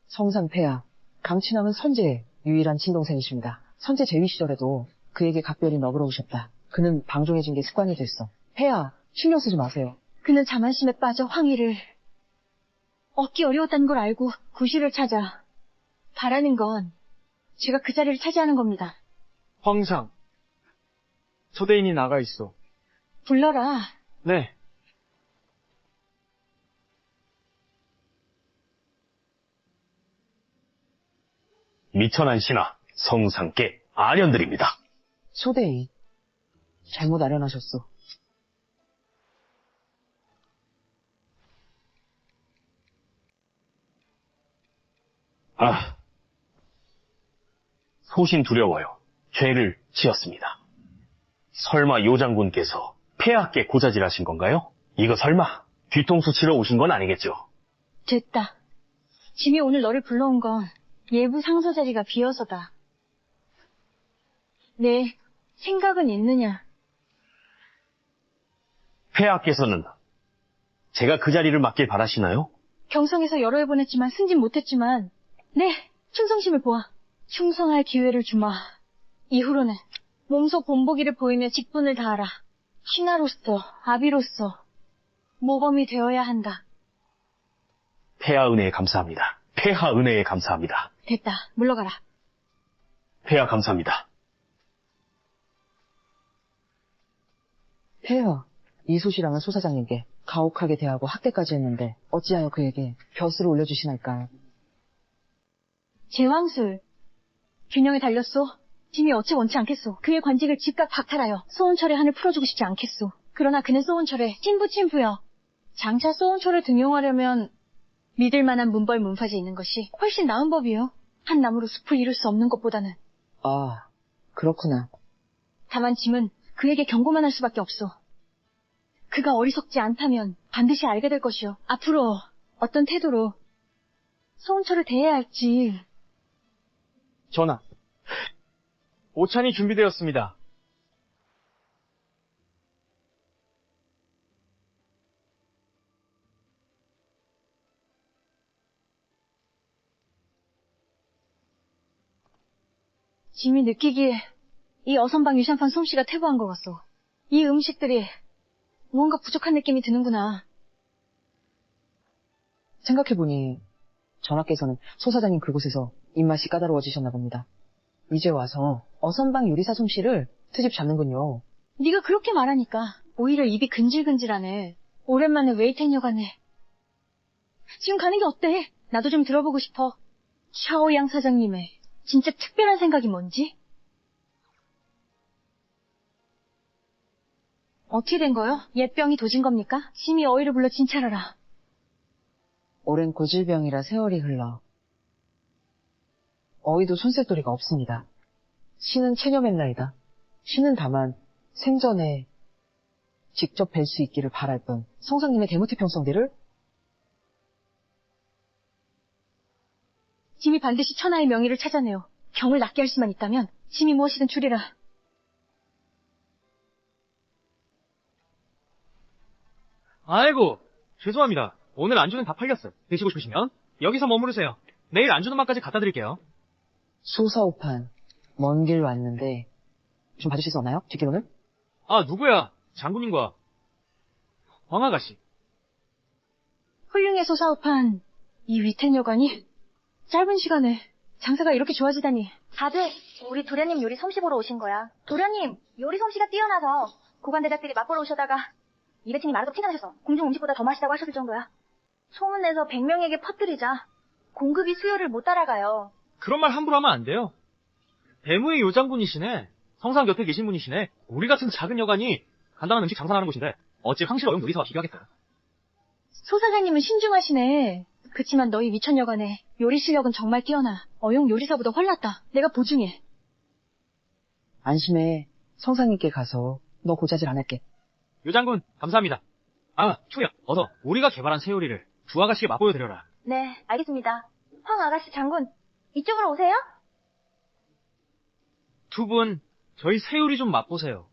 성산 폐하, 강친왕은 선제의 유일한 친동생이십니다. 선제 제위 시절에도 그에게 각별히 너그러우셨다. 그는 방종해진 게 습관이 됐어. 폐하, 신경 쓰지 마세요. 그는 자만심에 빠져 황희를 얻기 어려웠다는 걸 알고 구실을 찾아 바라는 건 제가 그 자리를 차지하는 겁니다. 황상, 소대인이 나가 있어. 불러라. 네. 미천한 신하 성상께 아련드립니다. 소대인, 잘못 아련하셨소. 아, 소신 두려워요. 죄를 지었습니다. 설마 요 장군께서 폐하께 고자질하신 건가요? 이거 설마 뒤통수 치러 오신 건 아니겠죠? 됐다. 짐이 오늘 너를 불러온 건 예부 상서 자리가 비어서다. 내 생각은 있느냐? 폐하께서는 제가 그 자리를 맡길 바라시나요? 경성에서 여러 해 보냈지만 승진 못했지만 네, 충성심을 보아. 충성할 기회를 주마. 이후로는 몸소 본보기를 보이며 직분을 다하라. 신하로서, 아비로서 모범이 되어야 한다. 폐하 은혜에 감사합니다. 폐하 은혜에 감사합니다. 됐다. 물러가라. 폐하 감사합니다. 폐하, 이수시랑은 소사장님께 가혹하게 대하고 학대까지 했는데 어찌하여 그에게 벼슬을 올려주시나이까요? 제왕술. 균형에 달렸소. 짐이 어찌 원치 않겠소. 그의 관직을 즉각 박탈하여 소운철의 한을 풀어주고 싶지 않겠소. 그러나 그는 소운철의 친부여. 장차 소운철을 등용하려면 믿을 만한 문벌 문파지 있는 것이 훨씬 나은 법이요. 한 나무로 숲을 이룰 수 없는 것보다는. 아, 그렇구나. 다만 짐은 그에게 경고만 할 수밖에 없소. 그가 어리석지 않다면 반드시 알게 될 것이요. 앞으로 어떤 태도로 소운철을 대해야 할지. 전하, 오찬이 준비되었습니다. 짐이 느끼기에 이 어선방 유산판 솜씨가 태보한 것 같소. 이 음식들이 무언가 부족한 느낌이 드는구나. 생각해보니 전하께서는 소사장님 그곳에서 입맛이 까다로워지셨나 봅니다. 이제 와서 어선방 요리사 솜씨를 트집 잡는군요. 네가 그렇게 말하니까 오히려 입이 근질근질하네. 오랜만에 웨이탱 여가네. 지금 가는 게 어때? 나도 좀 들어보고 싶어. 샤오양 사장님의 진짜 특별한 생각이 뭔지? 어떻게 된 거요? 옛병이 도진 겁니까? 심히 어이를 불러 진찰하라. 오랜 고질병이라 세월이 흘러 어이도 손색도리가 없습니다. 신은 체념했나이다. 신은 다만 생전에 직접 뵐 수 있기를 바랄 뿐 성상님의 대무태평성대를 짐이 반드시 천하의 명의를 찾아내어 경을 낫게 할 수만 있다면 짐이 무엇이든 주리라. 아이고, 죄송합니다. 오늘 안주는 다 팔렸어요. 드시고 싶으시면 여기서 머무르세요. 내일 안주는 맛까지 갖다 드릴게요. 수사오판 먼 길 왔는데 좀 봐주실 수 없나요? 뒷길로는? 아, 누구야? 장군님과 황아가씨. 훌륭해서 사업한 이 위텐 여관이 짧은 시간에 장사가 이렇게 좋아지다니. 다들 우리 도련님 요리 솜씨 보러 오신 거야. 도련님 요리 솜씨가 뛰어나서 고관 대작들이 맛보러 오셔다가 이배층이 마르도 칭찬하셔서 궁중 음식보다 더 맛있다고 하셨을 정도야. 소문내서 100명에게 퍼뜨리자 공급이 수요를 못 따라가요. 그런 말 함부로 하면 안 돼요. 대무의 요장군이시네. 성상 곁에 계신 분이시네. 우리 같은 작은 여관이 간단한 음식 장사하는 곳인데 어찌 황실 어용 요리사와 비교하겠어요. 소 사장님은 신중하시네. 그치만 너희 위천여관의 요리 실력은 정말 뛰어나. 어용 요리사보다 헐났다. 내가 보증해. 안심해. 성상님께 가서 너 고자질 안 할게. 요장군 감사합니다. 아, 초야, 어서 우리가 개발한 새요리를 두 아가씨에게 맛보여드려라. 네, 알겠습니다. 황 아가씨 장군, 이쪽으로 오세요. 두 분 저희 새요리 좀 맛보세요.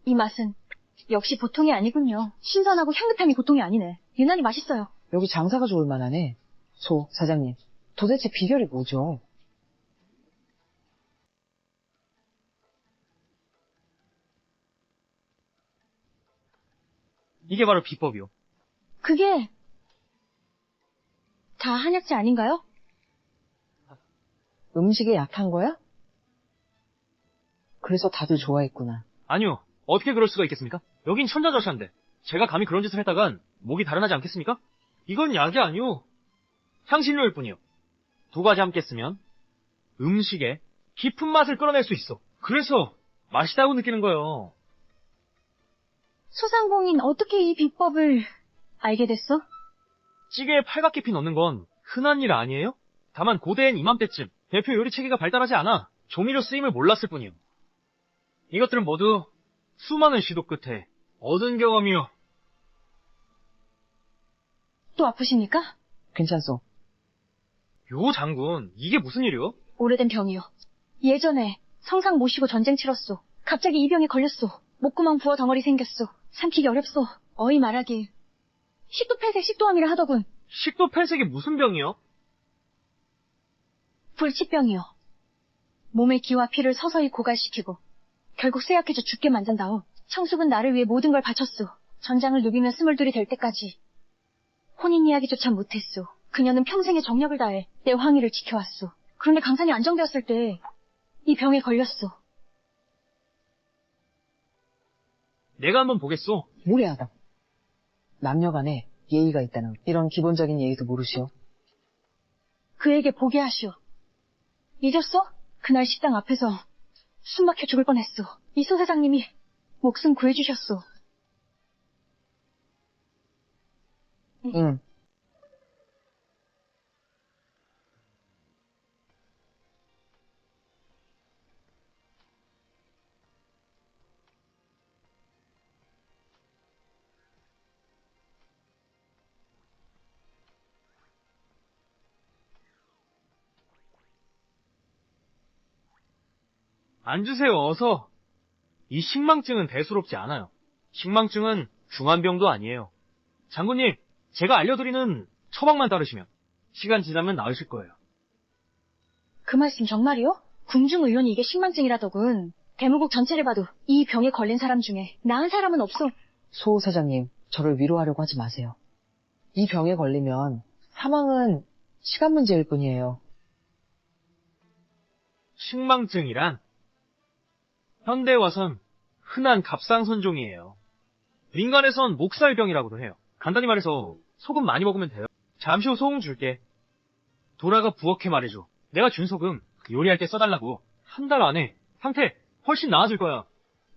이 맛은 역시 보통이 아니군요. 신선하고 향긋함이 보통이 아니네. 유난히 맛있어요. 여기 장사가 좋을 만하네. 소 사장님, 도대체 비결이 뭐죠? 이게 바로 비법이요. 그게 다 한약재 아닌가요? 음식에 약한 거야? 그래서 다들 좋아했구나. 아니요, 어떻게 그럴 수가 있겠습니까? 여긴 천자저시한데 제가 감히 그런 짓을 했다간 목이 달아나지 않겠습니까? 이건 약이 아니오. 향신료일 뿐이요. 두 가지 함께 쓰면 음식에 깊은 맛을 끌어낼 수 있어. 그래서 맛있다고 느끼는 거예요. 소상공인 어떻게 이 비법을 알게 됐어? 찌개에 팔각계피 넣는 건 흔한 일 아니에요? 다만 고대엔 이맘때쯤 대표 요리 체계가 발달하지 않아 조미료 쓰임을 몰랐을 뿐이요. 이것들은 모두 수많은 시도 끝에 얻은 경험이요. 또 아프십니까? 괜찮소. 요 장군, 이게 무슨 일이요? 오래된 병이요. 예전에 성상 모시고 전쟁 치렀소. 갑자기 이 병에 걸렸소. 목구멍 부어 덩어리 생겼소. 삼키기 어렵소. 어이 말하길 식도폐색 식도암이라 하더군. 식도폐색이 무슨 병이요? 불치병이요. 몸의 기와 피를 서서히 고갈시키고 결국 쇠약해져 죽게 만든다오. 청숙은 나를 위해 모든 걸 바쳤소. 전장을 누비며 스물둘이 될 때까지 혼인 이야기조차 못했소. 그녀는 평생의 정력을 다해 내 황위를 지켜왔소. 그런데 강산이 안정되었을 때 이 병에 걸렸소. 내가 한번 보겠소. 무례하다. 남녀간에 예의가 있다는 이런 기본적인 예의도 모르시오. 그에게 보게 하시오. 잊었어? 그날 식당 앞에서 숨막혀 죽을 뻔했소. 이 소 사장님이 목숨 구해주셨소. 응. 앉으세요, 어서. 이 식망증은 대수롭지 않아요. 식망증은 중환병도 아니에요. 장군님, 제가 알려드리는 처방만 따르시면 시간 지나면 나으실 거예요. 그 말씀 정말이요? 궁중 의원이 이게 식만증이라더군. 대무국 전체를 봐도 이 병에 걸린 사람 중에 나은 사람은 없어. 소 사장님, 저를 위로하려고 하지 마세요. 이 병에 걸리면 사망은 시간 문제일 뿐이에요. 식망증이란 현대에 와선 흔한 갑상선종이에요. 민간에선 목살병이라고도 해요. 간단히 말해서 소금 많이 먹으면 돼요. 잠시 후 소금 줄게. 돌아가 부엌에 말해줘. 내가 준 소금 요리할 때 써달라고. 한 달 안에 상태 훨씬 나아질 거야.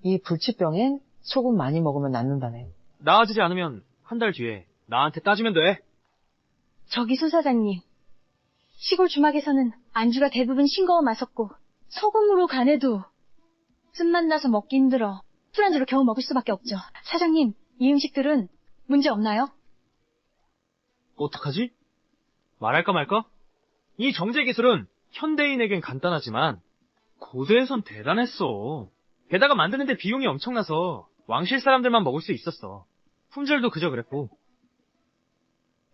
이 불치병엔 소금 많이 먹으면 낫는다네. 나아지지 않으면 한 달 뒤에 나한테 따지면 돼. 저기 소 사장님. 시골 주막에서는 안주가 대부분 싱거워 맛없고 소금으로 간해도 쓴맛 나서 먹기 힘들어. 술안주로 겨우 먹을 수밖에 없죠. 사장님, 이 음식들은 문제 없나요? 어떡하지? 말할까 말까? 이 정제 기술은 현대인에겐 간단하지만 고대에선 대단했어. 게다가 만드는데 비용이 엄청나서 왕실 사람들만 먹을 수 있었어. 품질도 그저 그랬고.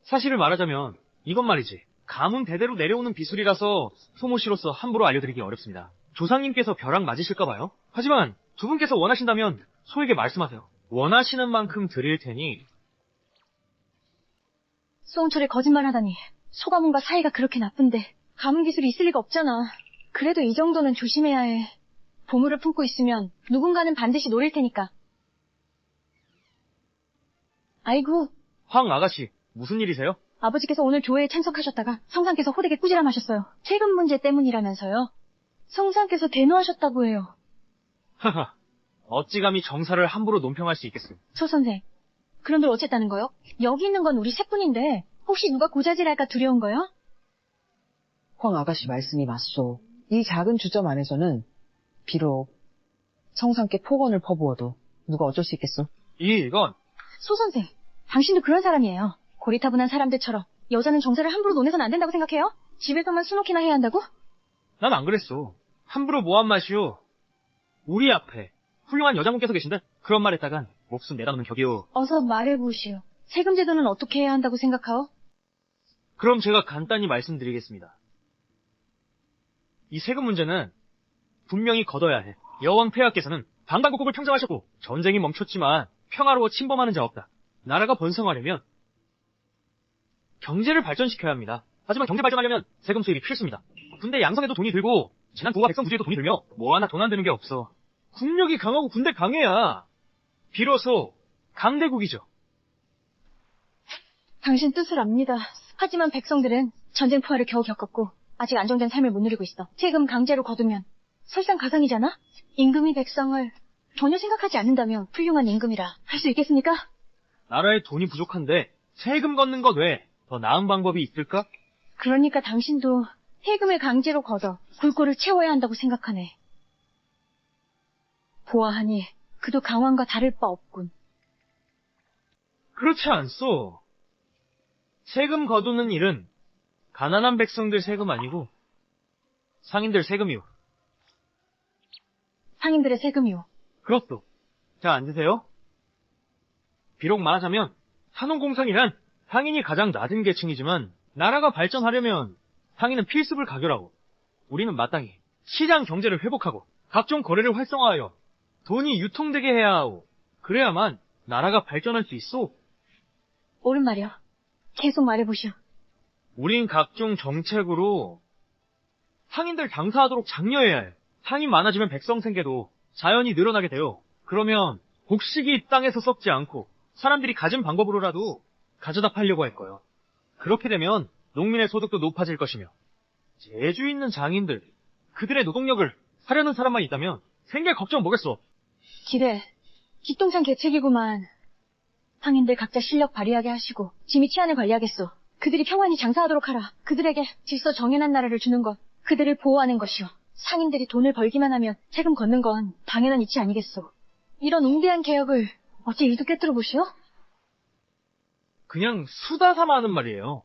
사실을 말하자면 이건 말이지. 가문 대대로 내려오는 비술이라서 소모씨로서 함부로 알려드리기 어렵습니다. 조상님께서 벼락 맞으실까 봐요. 하지만 두 분께서 원하신다면 소에게 말씀하세요. 원하시는 만큼 드릴 테니. 소은철이 거짓말하다니. 소가문과 사이가 그렇게 나쁜데 가문 기술이 있을 리가 없잖아. 그래도 이 정도는 조심해야 해. 보물을 품고 있으면 누군가는 반드시 노릴 테니까. 아이고, 황 아가씨, 무슨 일이세요? 아버지께서 오늘 조회에 참석하셨다가 성상께서 호되게 꾸지람하셨어요. 세금 문제 때문이라면서요. 성상께서 대노하셨다고 해요. 하하, 어찌 감히 정사를 함부로 논평할 수 있겠소. 소 선생, 그런들 어쨌다는 거요? 여기 있는 건 우리 셋뿐인데 혹시 누가 고자질할까 두려운 거요? 황 아가씨 말씀이 맞소. 이 작은 주점 안에서는 비록 성상께 폭언을 퍼부어도 누가 어쩔 수 있겠소? 이건 소 선생, 당신도 그런 사람이에요. 고리타분한 사람들처럼 여자는 정사를 함부로 논해서는 안 된다고 생각해요? 집에서만 수놓기나 해야 한다고? 난 안 그랬어. 함부로 뭐한 맛이오. 우리 앞에 훌륭한 여자분께서 계신데 그런 말 했다간 목숨 내다놓는 격이오. 어서 말해보시오. 세금 제도는 어떻게 해야 한다고 생각하오? 그럼 제가 간단히 말씀드리겠습니다. 이 세금 문제는 분명히 걷어야 해. 여왕 폐하께서는 방방곡곡을 평정하셨고 전쟁이 멈췄지만 평화로워 침범하는 자 없다. 나라가 번성하려면 경제를 발전시켜야 합니다. 하지만 경제 발전하려면 세금 수입이 필수입니다. 군대 양성에도 돈이 들고 지난 부와 백성 부지에도 돈이 들며 뭐 하나 돈 안 드는 게 없어. 국력이 강하고 군대 강해야 비로소 강대국이죠. 당신 뜻을 압니다. 하지만 백성들은 전쟁 포화를 겨우 겪었고 아직 안정된 삶을 못 누리고 있어. 세금 강제로 거두면 설상가상이잖아? 임금이 백성을 전혀 생각하지 않는다면 훌륭한 임금이라 할 수 있겠습니까? 나라에 돈이 부족한데 세금 걷는 것 외에 더 나은 방법이 있을까? 그러니까 당신도 세금을 강제로 걷어 골고루 채워야 한다고 생각하네. 보아하니 그도 강왕과 다를 바 없군. 그렇지 않소. 세금 거두는 일은 가난한 백성들 세금 아니고 상인들 세금이오. 상인들의 세금이요. 그렇소. 자, 앉으세요. 비록 말하자면 산업공상이란 상인이 가장 낮은 계층이지만 나라가 발전하려면 상인은 필습을 가결하고 우리는 마땅히 시장 경제를 회복하고 각종 거래를 활성화하여 돈이 유통되게 해야 하오. 그래야만 나라가 발전할 수 있소. 옳은 말이야. 계속 말해보시오. 우린 각종 정책으로 상인들 장사하도록 장려해야 해. 상인 많아지면 백성 생계도 자연히 늘어나게 돼요. 그러면 곡식이 땅에서 썩지 않고 사람들이 가진 방법으로라도 가져다 팔려고 할 거예요. 그렇게 되면 농민의 소득도 높아질 것이며 재주 있는 장인들, 그들의 노동력을 사려는 사람만 있다면 생계 걱정 뭐겠어. 기래, 기똥찬 계책이구만. 상인들 각자 실력 발휘하게 하시고 짐이 치안을 관리하겠소. 그들이 평안히 장사하도록 하라. 그들에게 질서 정연한 나라를 주는 것, 그들을 보호하는 것이오. 상인들이 돈을 벌기만 하면 세금 걷는 건 당연한 이치 아니겠소. 이런 웅대한 개혁을 어찌 이도 꿰뚫어 보시오? 그냥 수다 삼아 하는 말이에요.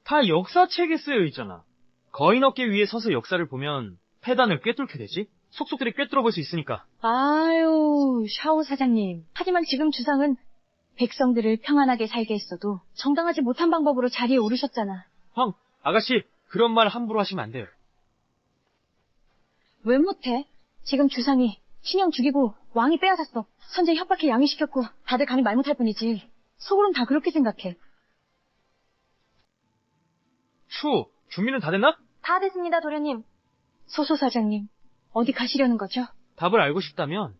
다 역사책에 쓰여 있잖아. 거인어깨 위에 서서 역사를 보면 패단을 꿰뚫게 되지? 속속들이 꿰뚫어 볼 수 있으니까. 아유, 샤오 사장님. 하지만 지금 주상은 백성들을 평안하게 살게 했어도 정당하지 못한 방법으로 자리에 오르셨잖아. 황, 아가씨, 그런 말 함부로 하시면 안 돼요. 왜 못해? 지금 주상이 신영 죽이고 왕이 빼앗았어. 선제 협박해 양위시켰고 다들 감히 말 못할 뿐이지. 속으론 다 그렇게 생각해. 추, 준비는 다 됐나? 다 됐습니다, 도련님. 소소 사장님, 어디 가시려는 거죠? 답을 알고 싶다면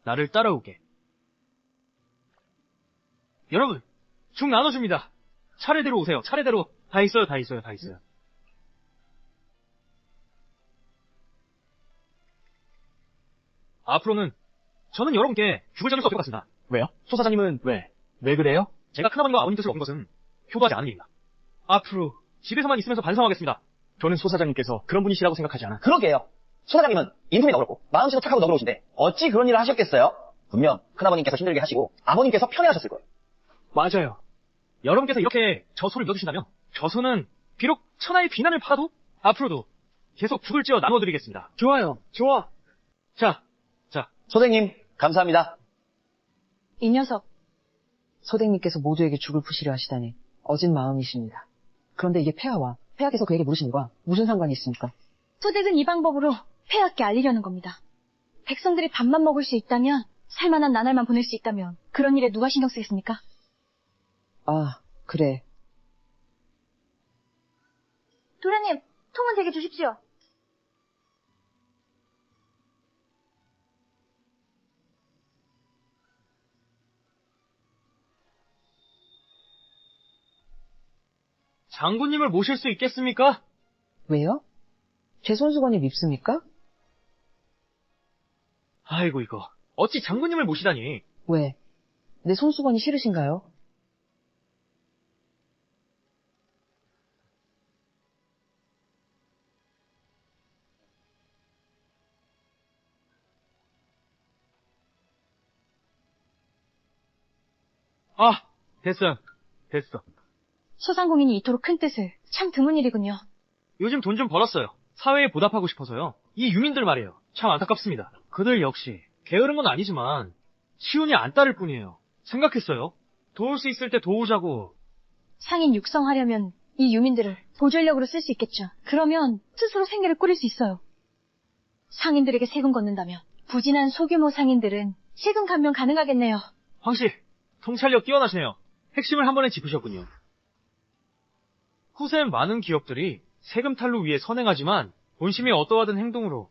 나를 따라오게. 여러분, 죽 나눠줍니다. 차례대로 오세요. 차례대로. 다 있어요, 다 있어요, 다 있어요. 앞으로는 저는 여러분께 죽을 전할 수 없을 것 같습니다. 왜요? 소 사장님은 왜 그래요? 제가 큰아버님과 아버님 뜻을 얻은 것은 효도하지 않은 일입니다. 앞으로 집에서만 있으면서 반성하겠습니다. 저는 소 사장님께서 그런 분이시라고 생각하지 않아. 그러게요. 소사장님은 인품이 너그럽고 마음씨도 착하고 너그러우신데 어찌 그런 일을 하셨겠어요? 분명 큰아버님께서 힘들게 하시고 아버님께서 편애하셨을 거예요. 맞아요. 여러분께서 이렇게 저 소를 믿어주신다면 저 소는 비록 천하의 비난을 받아도 앞으로도 계속 죽을 찌어 나눠드리겠습니다. 좋아요. 좋아. 자, 소장님 감사합니다. 이 녀석, 소댕님께서 모두에게 죽을 푸시려 하시다니 어진 마음이십니다. 그런데 이게 폐하와 폐하께서 그에게 물으신 일과 무슨 상관이 있습니까? 소댁은 이 방법으로 폐하께 알리려는 겁니다. 백성들이 밥만 먹을 수 있다면, 살만한 나날만 보낼 수 있다면 그런 일에 누가 신경 쓰겠습니까? 아, 그래. 도련님, 통은 제게 주십시오. 장군님을 모실 수 있겠습니까? 왜요? 제 손수건이 밉습니까? 아이고 이거 어찌 장군님을 모시다니. 왜? 내 손수건이 싫으신가요? 아, 됐어. 소상공인이 이토록 큰 뜻을, 참 드문 일이군요. 요즘 돈 좀 벌었어요. 사회에 보답하고 싶어서요. 이 유민들 말이에요. 참 안타깝습니다. 그들 역시 게으른 건 아니지만 시운이 안 따를 뿐이에요. 생각했어요. 도울 수 있을 때 도우자고. 상인 육성하려면 이 유민들을 보존력으로 쓸 수 있겠죠. 그러면 스스로 생계를 꾸릴 수 있어요. 상인들에게 세금 걷는다면 부진한 소규모 상인들은 세금 감면 가능하겠네요. 황씨, 통찰력 뛰어나시네요. 핵심을 한 번에 짚으셨군요. 후세 많은 기업들이 세금 탈루 위에 선행하지만 본심이 어떠하든 행동으로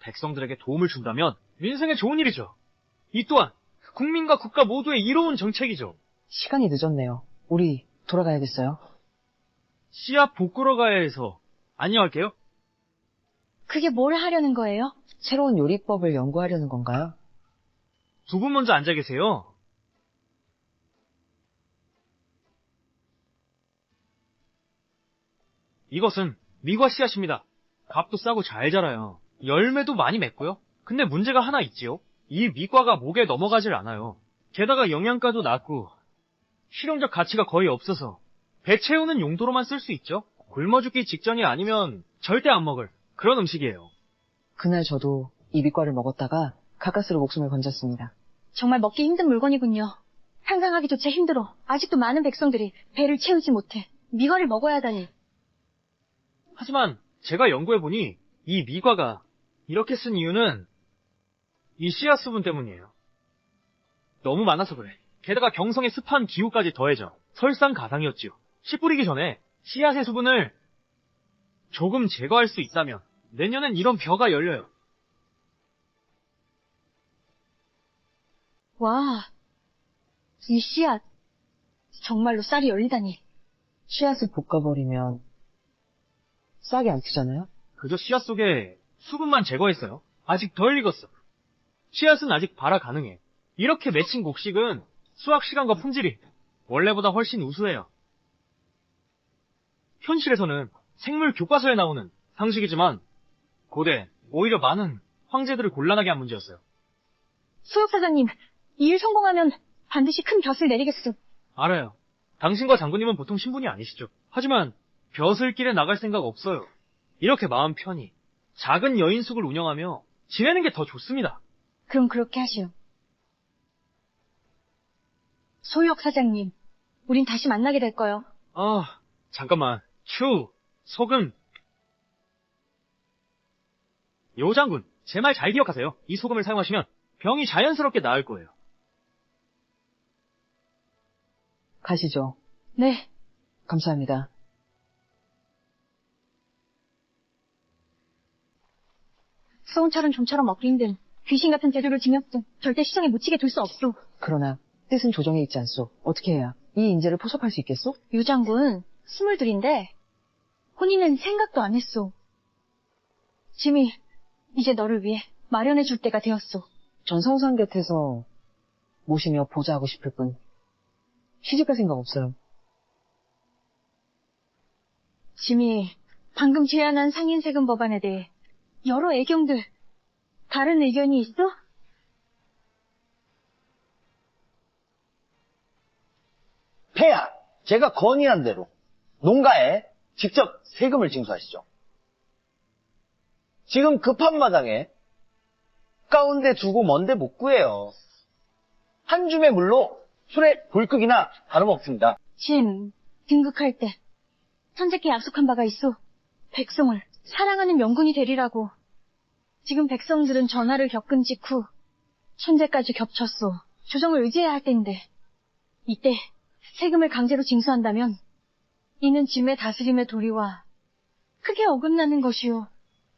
백성들에게 도움을 준다면 민생에 좋은 일이죠. 이 또한 국민과 국가 모두의 이로운 정책이죠. 시간이 늦었네요. 우리 돌아가야겠어요. 씨앗 볶으러 가야 해서 안녕할게요. 그게 뭘 하려는 거예요? 새로운 요리법을 연구하려는 건가요? 두 분 먼저 앉아 계세요. 이것은 미과 씨앗입니다. 값도 싸고 잘 자라요. 열매도 많이 맺고요. 근데 문제가 하나 있지요. 이 미과가 목에 넘어가질 않아요. 게다가 영양가도 낮고 실용적 가치가 거의 없어서 배 채우는 용도로만 쓸 수 있죠. 굶어 죽기 직전이 아니면 절대 안 먹을 그런 음식이에요. 그날 저도 이 밑과를 먹었다가 가까스로 목숨을 건졌습니다. 정말 먹기 힘든 물건이군요. 상상하기조차 힘들어. 아직도 많은 백성들이 배를 채우지 못해 미과를 먹어야 하다니. 하지만 제가 연구해보니 이 미과가 이렇게 쓴 이유는 이 씨앗 수분 때문이에요. 너무 많아서 그래. 게다가 경성의 습한 기후까지 더해져 설상가상이었지요. 씨 뿌리기 전에 씨앗의 수분을 조금 제거할 수 있다면 내년엔 이런 벼가 열려요. 와, 이 씨앗 정말로 쌀이 열리다니. 씨앗을 볶아버리면 싹이 안 트잖아요? 그저 씨앗 속에 수분만 제거했어요. 아직 덜 익었어. 씨앗은 아직 발화 가능해. 이렇게 맺힌 곡식은 수확 시간과 품질이 원래보다 훨씬 우수해요. 현실에서는 생물 교과서에 나오는 상식이지만 고대 오히려 많은 황제들을 곤란하게 한 문제였어요. 수석 사장님, 이 일 성공하면 반드시 큰 벼슬 내리겠소. 알아요. 당신과 장군님은 보통 신분이 아니시죠. 하지만 벼슬길에 나갈 생각 없어요. 이렇게 마음 편히 작은 여인숙을 운영하며 지내는 게 더 좋습니다. 그럼 그렇게 하시오. 소유옥 사장님, 우린 다시 만나게 될 거요. 아, 잠깐만. 소금. 요 장군, 제 말 잘 기억하세요. 이 소금을 사용하시면 병이 자연스럽게 나을 거예요. 가시죠. 네, 감사합니다. 소은철은 좀처럼 먹기 힘든 귀신 같은 재주를 지녔음. 절대 시장에 묻히게 둘 수 없소. 그러나 뜻은 조정에 있지 않소. 어떻게 해야 이 인재를 포섭할 수 있겠소? 유 장군, 22인데 혼인은 생각도 안 했소. 짐이 이제 너를 위해 마련해 줄 때가 되었소. 전성상 곁에서 모시며 보좌하고 싶을 뿐 시집갈 생각 없어요. 짐이 방금 제안한 상인세금 법안에 대해 여러 애경들 다른 의견이 있어? 폐하, 제가 건의한 대로 농가에 직접 세금을 징수하시죠. 지금 급한 마당에 가운데 두고 먼데 못 구해요. 한 줌의 물로 술에 불끄기나 다름없습니다. 짐, 등극할 때 선제께 약속한 바가 있어. 백성을 사랑하는 명군이 되리라고. 지금 백성들은 전하를 겪은 직후 천재까지 겹쳤소. 조정을 의지해야 할 때인데 이때 세금을 강제로 징수한다면 이는 짐의 다스림의 도리와 크게 어긋나는 것이오.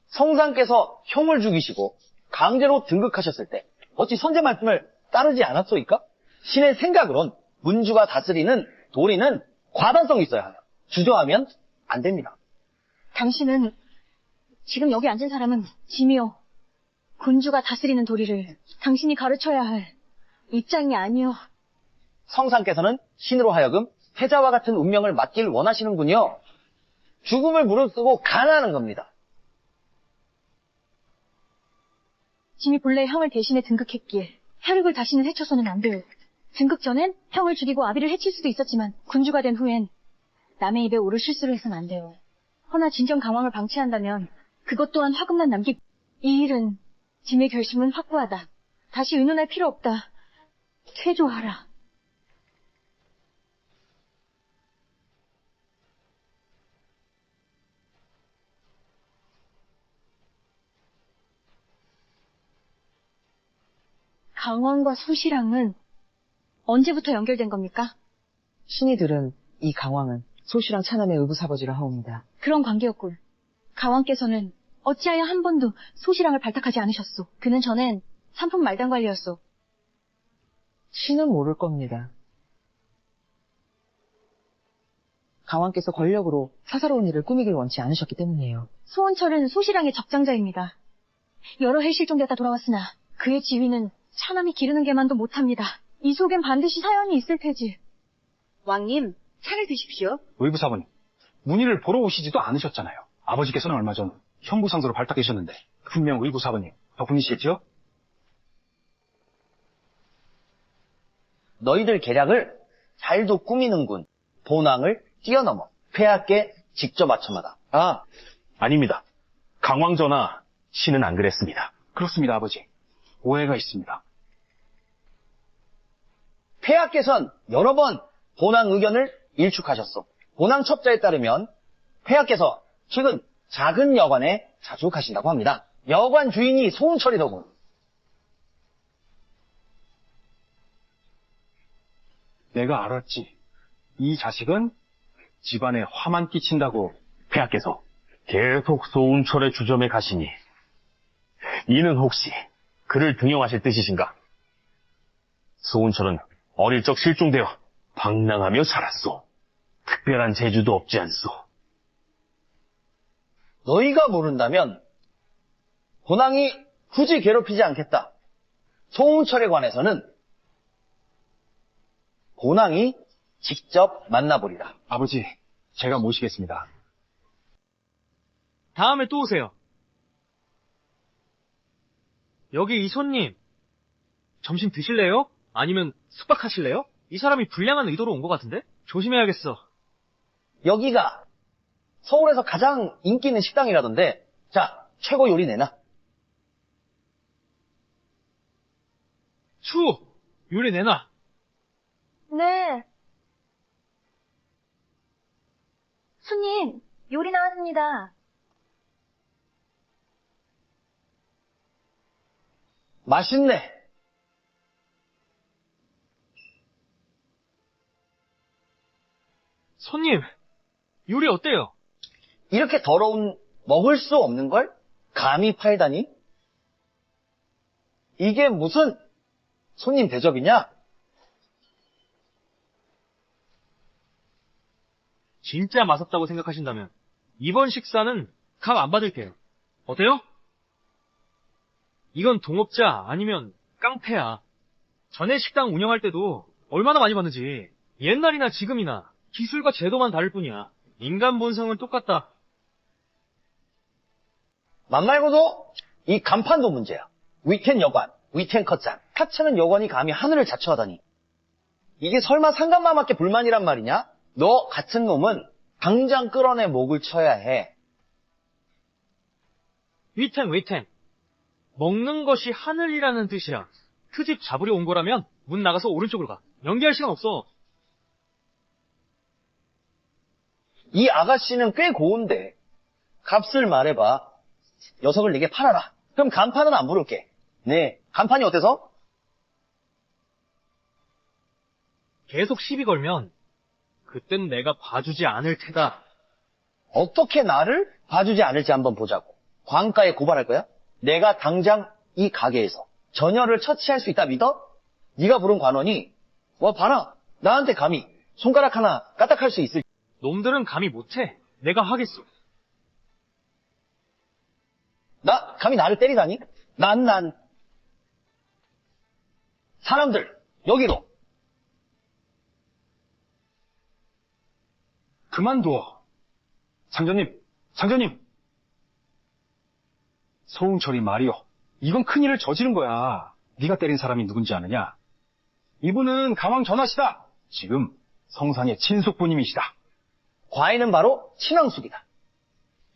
성상께서 형을 죽이시고 강제로 등극하셨을 때 어찌 선제 말씀을 따르지 않았소이까? 신의 생각으론 문주가 다스리는 도리는 과단성이 있어야 하며 주저하면 안 됩니다. 당신은 지금 여기 앉은 사람은 짐이요. 군주가 다스리는 도리를 당신이 가르쳐야 할 입장이 아니오. 성상께서는 신으로 하여금 패자와 같은 운명을 맞길 원하시는군요. 죽음을 무릅쓰고 간하는 겁니다. 짐이 본래 형을 대신해 등극했기에 혈육을 다시는 해쳐서는 안 돼요. 등극 전엔 형을 죽이고 아비를 해칠 수도 있었지만 군주가 된 후엔 남의 입에 오를 실수를 해서는 안 돼요. 허나 진정 강왕을 방치한다면 그것 또한 화금만 남기. 이 일은 짐의 결심은 확고하다. 다시 의논할 필요 없다. 퇴조하라. 강원과 소시랑은 언제부터 연결된 겁니까? 신이들은 이 강왕은 소시랑 차남의 의붓아버지라 하옵니다. 그런 관계였군. 강왕께서는 어찌하여 한 번도 소시랑을 발탁하지 않으셨소? 그는 전엔 삼품 말단 관리였소. 신은 모를 겁니다. 강왕께서 권력으로 사사로운 일을 꾸미길 원치 않으셨기 때문이에요. 소원철은 소시랑의 적장자입니다. 여러 해 실종되었다 돌아왔으나 그의 지위는 차남이 기르는 개만도 못합니다. 이 속엔 반드시 사연이 있을 테지. 왕님, 차를 드십시오. 의부사부님, 문의를 보러 오시지도 않으셨잖아요. 아버지께서는 얼마 전 형부상소로 발탁되셨는데 분명 의부사부님 덕분이시겠죠? 너희들 계략을 잘도 꾸미는군. 본왕을 뛰어넘어 폐하께 직접 맞춰마다. 아닙니다. 강왕전하, 신은 안 그랬습니다. 그렇습니다, 아버지. 오해가 있습니다. 폐하께서는 여러 번 본왕 의견을 일축하셨소. 본왕 첩자에 따르면 폐하께서 최근 작은 여관에 자주 가신다고 합니다. 여관 주인이 소은철이더군. 내가 알았지. 이 자식은 집안에 화만 끼친다고. 폐하께서 계속 소운철의 주점에 가시니 이는 혹시 그를 등용하실 뜻이신가? 소운철은 어릴 적 실종되어 방랑하며 자랐소. 특별한 재주도 없지 않소. 너희가 모른다면 본왕이 굳이 괴롭히지 않겠다. 소운철에 관해서는 본왕이 직접 만나보리라. 아버지, 제가 모시겠습니다. 다음에 또 오세요. 여기 이 손님, 점심 드실래요? 아니면 숙박하실래요? 이 사람이 불량한 의도로 온 것 같은데? 조심해야겠어. 여기가 서울에서 가장 인기 있는 식당이라던데. 자, 최고 요리 내놔. 추! 요리 내놔. 네. 손님, 요리 나왔습니다. 맛있네. 손님, 요리 어때요? 이렇게 더러운 먹을 수 없는 걸 감히 팔다니? 이게 무슨 손님 대접이냐? 진짜 맛없다고 생각하신다면 이번 식사는 값 안 받을게요. 어때요? 이건 동업자 아니면 깡패야. 전에 식당 운영할 때도 얼마나 많이 받는지. 옛날이나 지금이나 기술과 제도만 다를 뿐이야. 인간 본성은 똑같다. 맘 말고도 이 간판도 문제야. 위텐 여관, 위텐 컷장. 하찮은 여관이 감히 하늘을 자처하다니. 이게 설마 상간마마께 불만이란 말이냐? 너 같은 놈은 당장 끌어내 목을 쳐야 해. 위탱. 먹는 것이 하늘이라는 뜻이야. 그 집 잡으려 온 거라면 문 나가서 오른쪽으로 가. 연기할 시간 없어. 이 아가씨는 꽤 고운데 값을 말해봐. 녀석을 내게 팔아라. 그럼 간판은 안 부를게. 네, 간판이 어때서? 계속 시비 걸면 그땐 내가 봐주지 않을 테다. 어떻게 나를 봐주지 않을지 한번 보자고. 관가에 고발할 거야? 내가 당장 이 가게에서 전혀를 처치할 수 있다 믿어? 네가 부른 관원이 와 봐라 나한테 감히 손가락 하나 까딱할 수 있을. 놈들은 감히 못해. 내가 하겠소. 나 감히 나를 때리다니? 난 사람들 여기로. 그만둬. 상전님. 소웅철이 말이오. 이건 큰일을 저지른 거야. 네가 때린 사람이 누군지 아느냐? 이분은 가왕 전하시다. 지금 성상의 친숙부님이시다. 과인은 바로 친왕숙이다.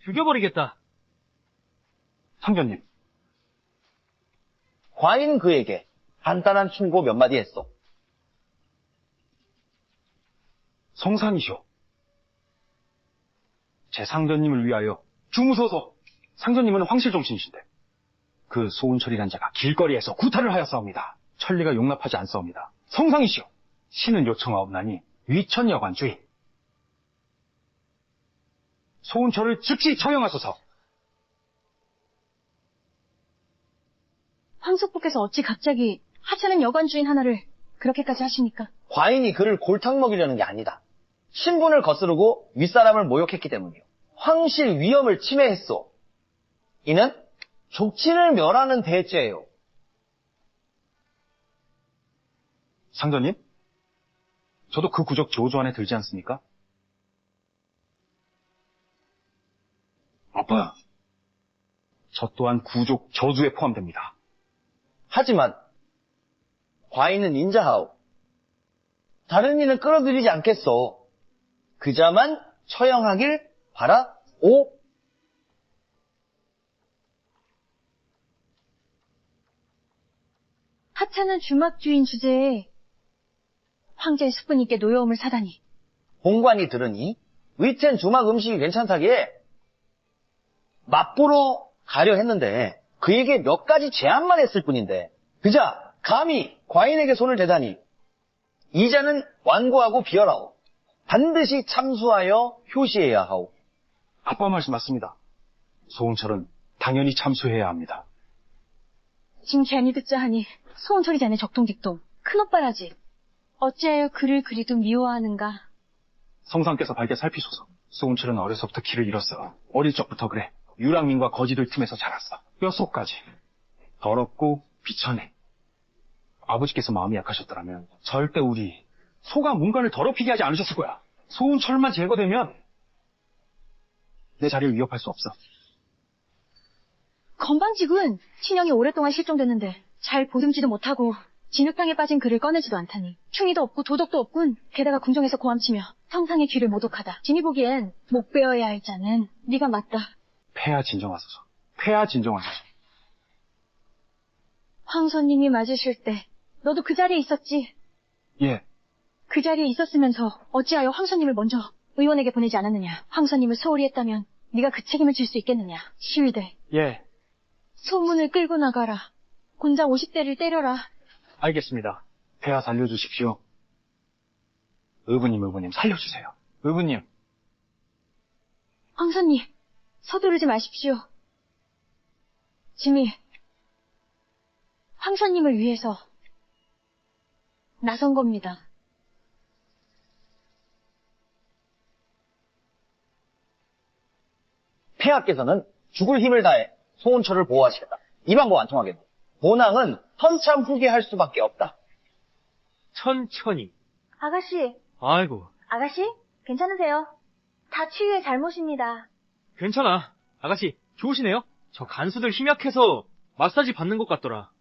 죽여버리겠다. 상전님. 과인 그에게 간단한 충고 몇 마디 했어. 성상이시오. 제 상전님을 위하여 주무소서. 상전님은 황실종신이신데 그 소운철이란 자가 길거리에서 구타를 하였사옵니다. 천리가 용납하지 않사옵니다. 성상이시오. 신은 요청하옵나니 위천여관주의 소운철을 즉시 처형하소서. 황숙부께서 어찌 갑자기 하찮은 여관주인 하나를 그렇게까지 하십니까? 과인이 그를 골탕 먹이려는 게 아니다. 신분을 거스르고 윗사람을 모욕했기 때문이요. 황실 위엄을 침해했소. 이는 족친을 멸하는 대죄예요. 상전님, 저도 그 구적 조조 안에 들지 않습니까? 아빠, 저 또한 구족 저주에 포함됩니다. 하지만 과인은 인자하오. 다른 이는 끌어들이지 않겠소. 그자만 처형하길 바라오. 하찮은 주막주인 주제에 황제의 숙부님께 노여움을 사다니. 본관이 들으니 위텐 주막 음식이 괜찮다기에 맛보러 가려 했는데 그에게 몇 가지 제안만 했을 뿐인데 그자 감히 과인에게 손을 대다니. 이자는 완고하고 비열하오. 반드시 참수하여 효시해야 하오. 아빠 말씀 맞습니다. 소홍철은 당연히 참수해야 합니다. 지금 괜히 듣자 하니 소원철이 자네 적동직동 큰오빠라지. 어찌하여 그를 그리도 미워하는가. 성상께서 밝게 살피소서. 소홍철은 어려서부터 길을 잃었어. 어릴 적부터 그래. 유랑민과 거지들 틈에서 자랐어. 뼛속까지. 더럽고 비천해. 아버지께서 마음이 약하셨더라면 절대 우리 소가 문관을 더럽히게 하지 않으셨을 거야. 소운철만 제거되면 내 자리를 위협할 수 없어. 건방지군. 친형이 오랫동안 실종됐는데 잘 보듬지도 못하고 진흙탕에 빠진 그를 꺼내지도 않다니. 충의도 없고 도덕도 없군. 게다가 궁정에서 고함치며 성상의 귀를 모독하다. 진이 보기엔 목 베어야 할 자는 네가 맞다. 폐하 진정하소서. 폐하 진정하소서. 황선님이 맞으실 때 너도 그 자리에 있었지. 예. 그 자리에 있었으면서 어찌하여 황선님을 먼저 의원에게 보내지 않았느냐. 황선님을 소홀히 했다면 네가 그 책임을 질 수 있겠느냐. 시위대. 예. 소문을 끌고 나가라. 곤장 50대를 때려라. 알겠습니다. 폐하 살려주십시오. 의부님 살려주세요. 의부님. 황선님, 서두르지 마십시오. 짐이 황선님을 위해서 나선 겁니다. 폐하께서는 죽을 힘을 다해 소운철을 보호하시겠다. 이 방법 안 통하겠네. 본왕은 헌참 후계할 수밖에 없다. 천천히. 아가씨, 아이고, 아가씨, 괜찮으세요? 다 치유의 잘못입니다. 괜찮아. 아가씨, 좋으시네요? 저 간수들 힘 약해서 마사지 받는 것 같더라.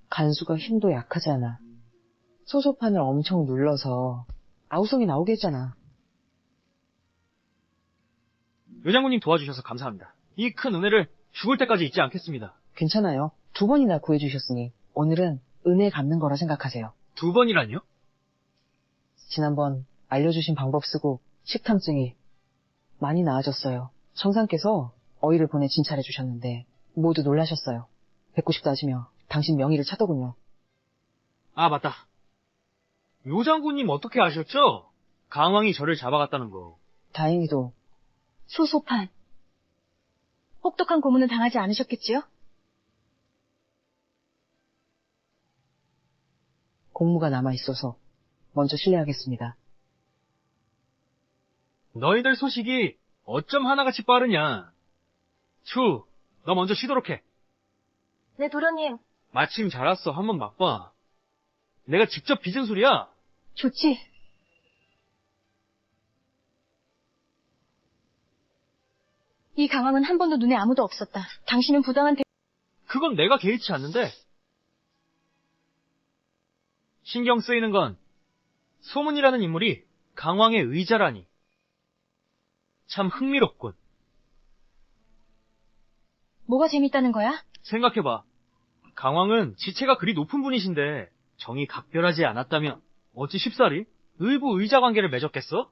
간수가 힘도 약하잖아. 소소판을 엄청 눌러서 아우성이 나오게 했잖아. 의장군님 도와주셔서 감사합니다. 이 큰 은혜를 죽을 때까지 잊지 않겠습니다. 괜찮아요. 2번이나 구해주셨으니 오늘은 은혜 갚는 거라 생각하세요. 2번이라니요? 지난번 알려주신 방법 쓰고 식탐증이 많이 나아졌어요. 성상께서 어의를 보내 진찰해 주셨는데 모두 놀라셨어요. 뵙고 싶다 하시며 당신 명의를 찾더군요. 아, 맞다. 요 장군님 어떻게 아셨죠? 강왕이 저를 잡아갔다는 거. 다행히도 소소판. 혹독한 고문은 당하지 않으셨겠지요? 공무가 남아있어서 먼저 실례하겠습니다. 너희들 소식이 어쩜 하나같이 빠르냐. 추, 너 먼저 쉬도록 해. 네, 도련님. 마침 잘 왔어. 한번 맛봐. 내가 직접 빚은 술이야. 좋지. 이 강황은 한 번도 눈에 아무도 없었다. 당신은 부당한 그건 내가 개의치 않는데. 신경 쓰이는 건 소문이라는 인물이 강왕의 의자라니. 참 흥미롭군. 뭐가 재밌다는 거야? 생각해봐. 강왕은 지체가 그리 높은 분이신데 정이 각별하지 않았다면 어찌 쉽사리 의부 의자 관계를 맺었겠어?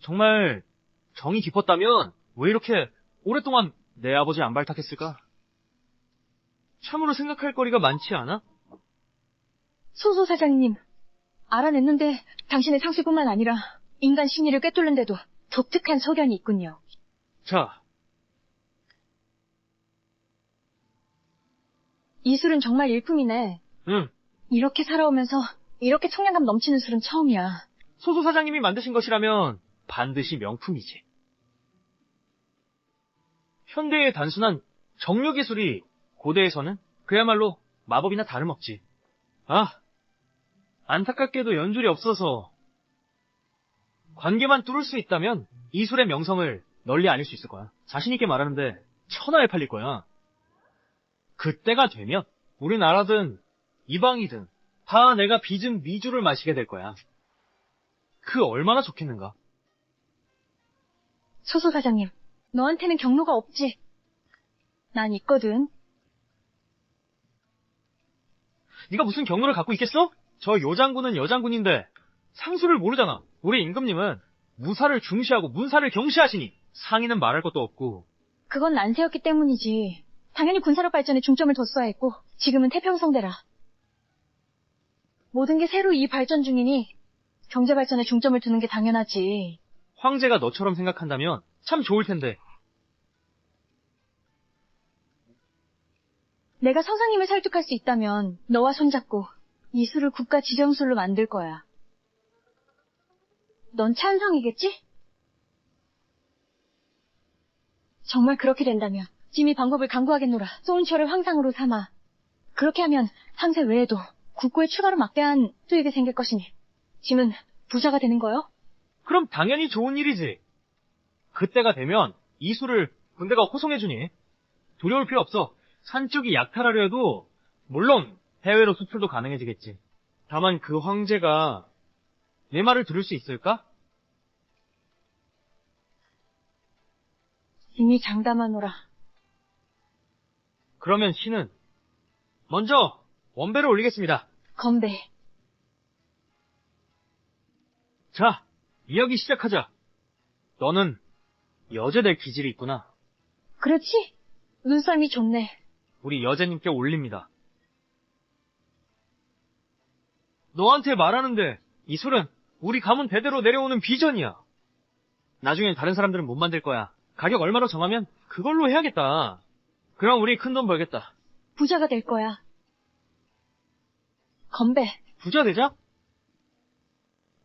정말 정이 깊었다면 왜 이렇게 오랫동안 내 아버지 안 발탁했을까? 참으로 생각할 거리가 많지 않아? 소소 사장님, 알아냈는데 당신의 상술뿐만 아니라 인간 심리를 꿰뚫는데도 독특한 소견이 있군요. 자, 이 술은 정말 일품이네. 응. 이렇게 살아오면서 이렇게 청량감 넘치는 술은 처음이야. 소소 사장님이 만드신 것이라면 반드시 명품이지. 현대의 단순한 정료기술이 고대에서는 그야말로 마법이나 다름없지. 아, 안타깝게도 연줄이 없어서 관계만 뚫을 수 있다면 이 술의 명성을 널리 알릴 수 있을 거야. 자신 있게 말하는데 천하에 팔릴 거야. 그때가 되면 우리나라든 이방이든 다 내가 빚은 미주를 마시게 될 거야. 그 얼마나 좋겠는가. 소소 사장님, 너한테는 경로가 없지. 난 있거든. 네가 무슨 경로를 갖고 있겠어? 저 여장군은 여장군인데 상수를 모르잖아. 우리 임금님은 무사를 중시하고 문사를 경시하시니 상의는 말할 것도 없고. 그건 난세였기 때문이지. 당연히 군사력 발전에 중점을 뒀어야 했고 지금은 태평성대라. 모든 게 새로 이 발전 중이니 경제 발전에 중점을 두는 게 당연하지. 황제가 너처럼 생각한다면 참 좋을 텐데. 내가 서상님을 설득할 수 있다면 너와 손잡고 이 술을 국가 지정술로 만들 거야. 넌 찬성이겠지? 정말 그렇게 된다면 짐이 방법을 강구하겠노라. 소운철을 황상으로 삼아. 그렇게 하면 상세 외에도 국고에 추가로 막대한 수익이 생길 것이니 짐은 부자가 되는 거요? 그럼 당연히 좋은 일이지. 그때가 되면 이 술을 군대가 호송해주니 두려울 필요 없어. 산 쪽이 약탈하려 해도 물론 해외로 수출도 가능해지겠지. 다만 그 황제가 내 말을 들을 수 있을까? 이미 장담하노라. 그러면 신은 먼저 원배를 올리겠습니다. 건배. 자, 이야기 시작하자. 너는 여제될 기질이 있구나. 그렇지? 눈썰미 좋네. 우리 여제님께 올립니다. 너한테 말하는데 이 술은 우리 가문 대대로 내려오는 비전이야. 나중엔 다른 사람들은 못 만들 거야. 가격 얼마로 정하면 그걸로 해야겠다. 그럼 우리 큰돈 벌겠다. 부자가 될 거야. 건배. 부자 되자?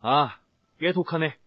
아, 꽤 독하네.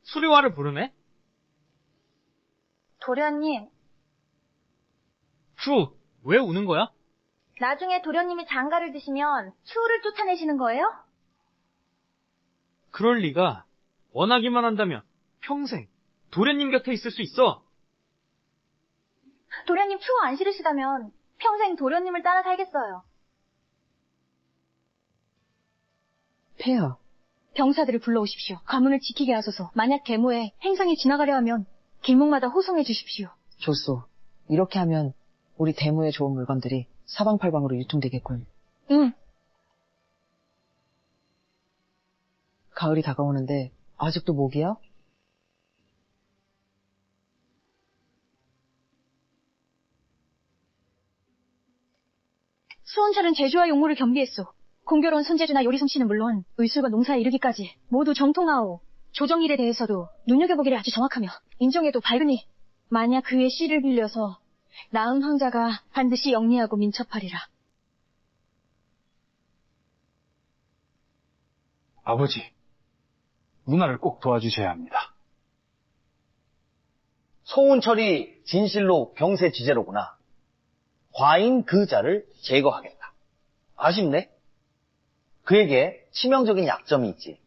수리화를 부르네? 도련님, 후, 왜 우는 거야? 나중에 도련님이 장가를 드시면 추후를 쫓아내시는 거예요? 그럴 리가. 원하기만 한다면 평생 도련님 곁에 있을 수 있어. 도련님 추후 안 싫으시다면 평생 도련님을 따라 살겠어요. 폐하, 병사들을 불러오십시오. 가문을 지키게 하소서. 만약 계모에 행상이 지나가려 하면 길목마다 호송해 주십시오. 좋소. 이렇게 하면 우리 대무에 좋은 물건들이 사방팔방으로 유통되겠군. 응. 가을이 다가오는데 아직도 모기야? 수원철은 제주와 용모를 겸비했소. 공교로운 손재주나 요리솜씨는 물론 의술과 농사에 이르기까지 모두 정통하오. 조정일에 대해서도 눈여겨보기를 아주 정확하며 인정에도 밝으니 만약 그의 씨를 빌려서 낳은 황자가 반드시 영리하고 민첩하리라. 아버지, 누나를 꼭 도와주셔야 합니다. 소운철이 진실로 병세 지제로구나. 과인 그 자를 제거하겠다. 아쉽네. 그에게 치명적인 약점이 있지.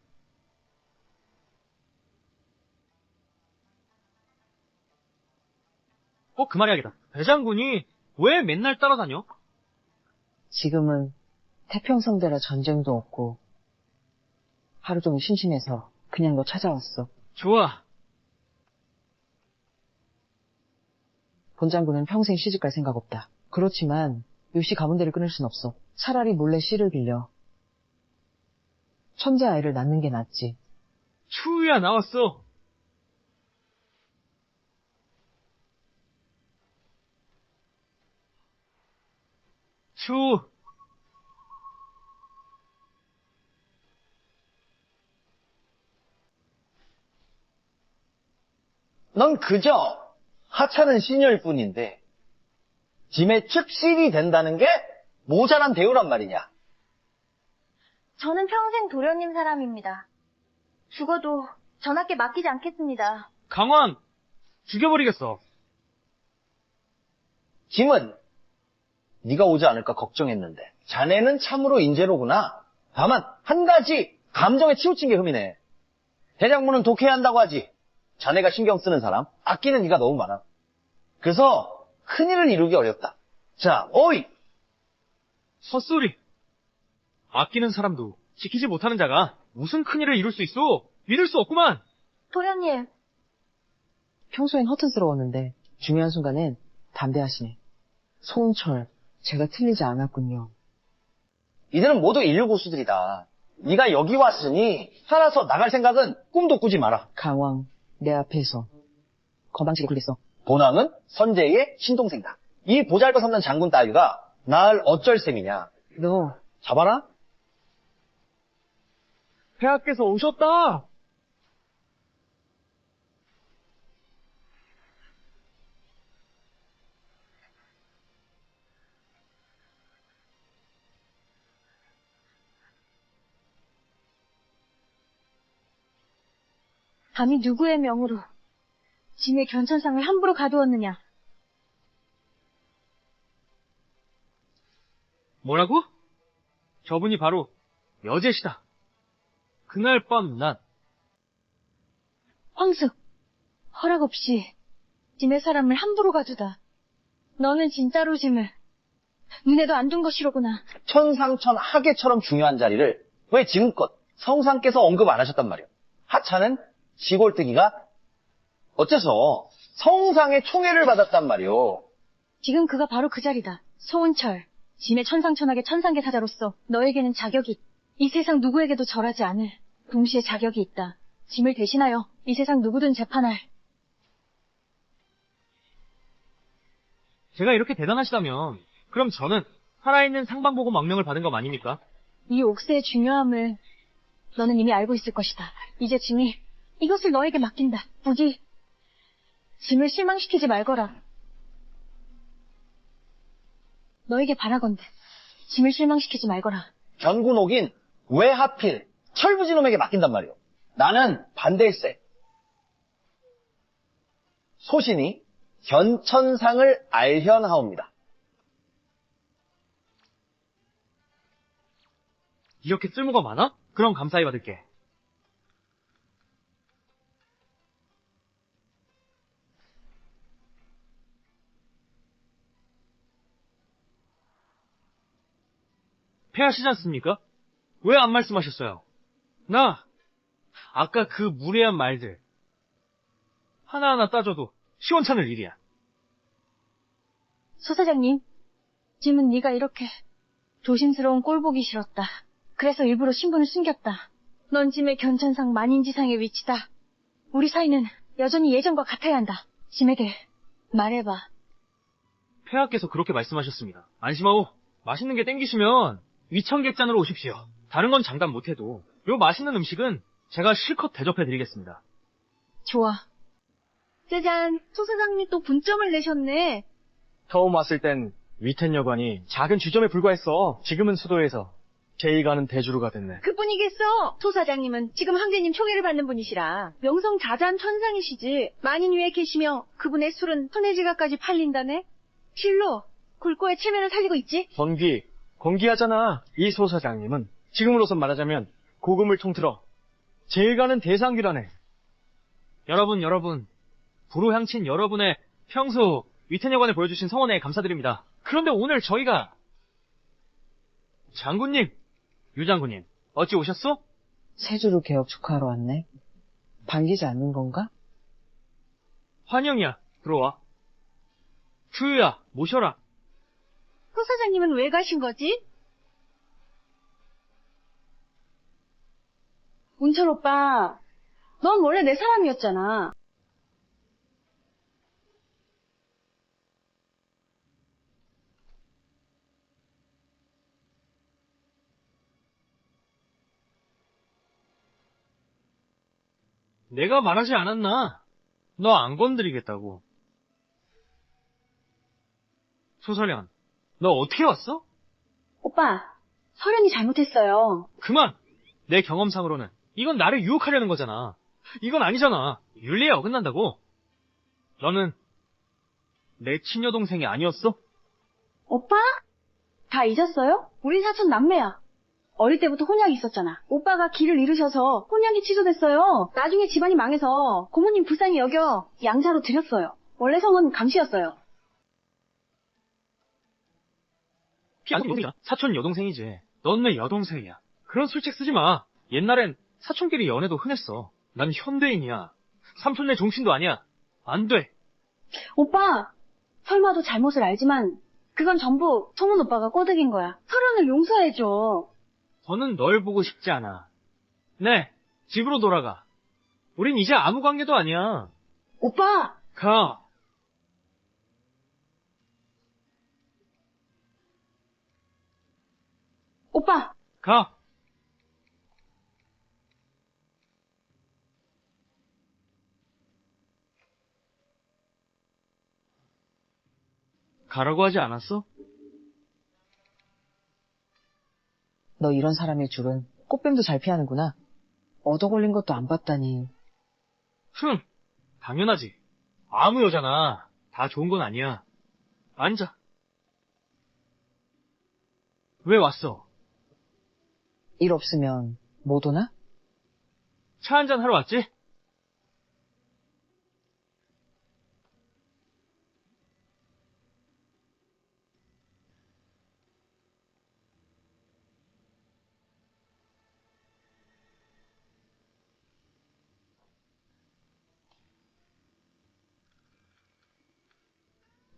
그 말이야겠다. 대장군이 왜 맨날 따라다녀? 지금은 태평성대라 전쟁도 없고 하루 종일 심심해서 그냥 너 찾아왔어. 좋아. 본장군은 평생 시집갈 생각 없다. 그렇지만 요시 가문대를 끊을 순 없어. 차라리 몰래 씨를 빌려 천재 아이를 낳는 게 낫지. 추우야 나왔어. 추우. 넌 그저 하찮은 시녀일 뿐인데 짐의 축실이 된다는 게 모자란 대우란 말이냐. 저는 평생 도련님 사람입니다. 죽어도 전하께 맡기지 않겠습니다. 강원 죽여버리겠어. 짐은 네가 오지 않을까 걱정했는데 자네는 참으로 인재로구나. 다만 한 가지 감정에 치우친 게 흠이네. 대장부는 독해야 한다고 하지. 자네가 신경 쓰는 사람, 아끼는 이가 너무 많아. 그래서 큰일을 이루기 어렵다. 자, 어이! 헛소리. 아끼는 사람도 지키지 못하는 자가 무슨 큰일을 이룰 수 있어? 믿을 수 없구만. 도련님, 평소엔 허튼스러웠는데 중요한 순간엔 담대하시네. 소은철, 제가 틀리지 않았군요. 이들은 모두 인류고수들이다. 네가 여기 왔으니 살아서 나갈 생각은 꿈도 꾸지 마라. 강왕, 내 앞에서 건방지게 굴렸어. 본왕은 선제의 신동생이다. 이 보잘것없는 장군 따위가 날 어쩔 셈이냐. 너 잡아라. 폐하께서 오셨다. 감히 누구의 명으로 짐의 견천상을 함부로 가두었느냐. 뭐라고? 저분이 바로 여제시다. 그날 밤 난 황숙, 허락 없이 짐의 사람을 함부로 가두다. 너는 진짜로 짐을 눈에도 안 둔 것이로구나. 천상천 하계처럼 중요한 자리를 왜 지금껏 성상께서 언급 안 하셨단 말이오. 하찮은 지골뜨기가 어째서 성상의 총애를 받았단 말이오. 지금 그가 바로 그 자리다. 소은철, 짐의 천상천하의 천상계 사자로서 너에게는 자격이, 이 세상 누구에게도 절하지 않을 동시에 자격이 있다. 짐을 대신하여 이 세상 누구든 재판할. 제가 이렇게 대단하시다면 그럼 저는 살아있는 상방보고 망명을 받은 것 아닙니까? 이 옥새의 중요함을 너는 이미 알고 있을 것이다. 이제 짐이 이것을 너에게 맡긴다. 부디 짐을 실망시키지 말거라. 너에게 바라건대 짐을 실망시키지 말거라. 견군옥인 왜 하필 철부지놈에게 맡긴단 말이오. 나는 반대일세. 소신이 견천상을 알현하옵니다. 이렇게 쓸모가 많아? 그럼 감사히 받을게. 패하시지 않습니까? 왜 안 말씀하셨어요? 나 아까 그 무례한 말들 하나하나 따져도 시원찮을 일이야. 소 사장님, 짐은 네가 이렇게 조심스러운 꼴 보기 싫었다. 그래서 일부러 신분을 숨겼다. 넌 짐의 견천상 만인지상의 위치다. 우리 사이는 여전히 예전과 같아야 한다. 짐에게 말해봐. 폐하께서 그렇게 말씀하셨습니다. 안심하오. 맛있는 게 땡기시면 위청객잔으로 오십시오. 다른 건 장담 못해도 요 맛있는 음식은 제가 실컷 대접해드리겠습니다. 좋아. 짜잔, 소 사장님 또 분점을 내셨네. 처음 왔을 땐 위텐 여관이 작은 쥐점에 불과했어. 지금은 수도에서 제의가는 대주루가 됐네. 그뿐이겠어. 소 사장님은 지금 황제님 총애를 받는 분이시라 명성자자한 천상이시지. 만인 위에 계시며 그분의 술은 손해지가까지 팔린다네. 실로 굴꼬의 체면을 살리고 있지. 건기하잖아. 이 소 사장님은 지금으로선 말하자면 고금을 통틀어 제의가는 대상귀라네. 여러분, 불호향친 여러분의 평소 위태녀관에 보여주신 성원에 감사드립니다. 그런데 오늘 저희가 장군님, 유장군님, 어찌 오셨소? 세주루 개업 축하하러 왔네. 반기지 않는 건가? 환영이야, 들어와. 추유야, 모셔라. 소 사장님은 왜 가신 거지? 운철 오빠, 넌 원래 내 사람이었잖아. 내가 말하지 않았나? 너 안 건드리겠다고. 소설련, 너 어떻게 왔어? 오빠, 설현이 잘못했어요. 그만! 내 경험상으로는 이건 나를 유혹하려는 거잖아. 이건 아니잖아. 윤리에 어긋난다고. 너는 내 친여동생이 아니었어? 오빠? 다 잊었어요? 우리 사촌 남매야. 어릴 때부터 혼약이 있었잖아. 오빠가 길을 잃으셔서 혼약이 취소됐어요. 나중에 집안이 망해서 고모님 불쌍히 여겨 양자로 드렸어요. 원래 성은 강씨였어요. 사촌 여동생이지. 넌 내 여동생이야. 그런 술책 쓰지 마. 옛날엔 사촌끼리 연애도 흔했어. 난 현대인이야. 삼촌네 종친도 아니야. 안 돼. 오빠, 설마도 잘못을 알지만 그건 전부 소문 오빠가 꼬드긴 거야. 설현을 용서해줘. 더는 널 보고 싶지 않아. 네, 집으로 돌아가. 우린 이제 아무 관계도 아니야. 오빠! 가. 오빠! 가. 가라고 하지 않았어? 너 이런 사람일 줄은 꽃뱀도 잘 피하는구나. 얻어 걸린 것도 안 봤다니. 당연하지. 아무 여자나 다 좋은 건 아니야. 앉아. 왜 왔어? 일 없으면 못 오나? 차 한잔 하러 왔지?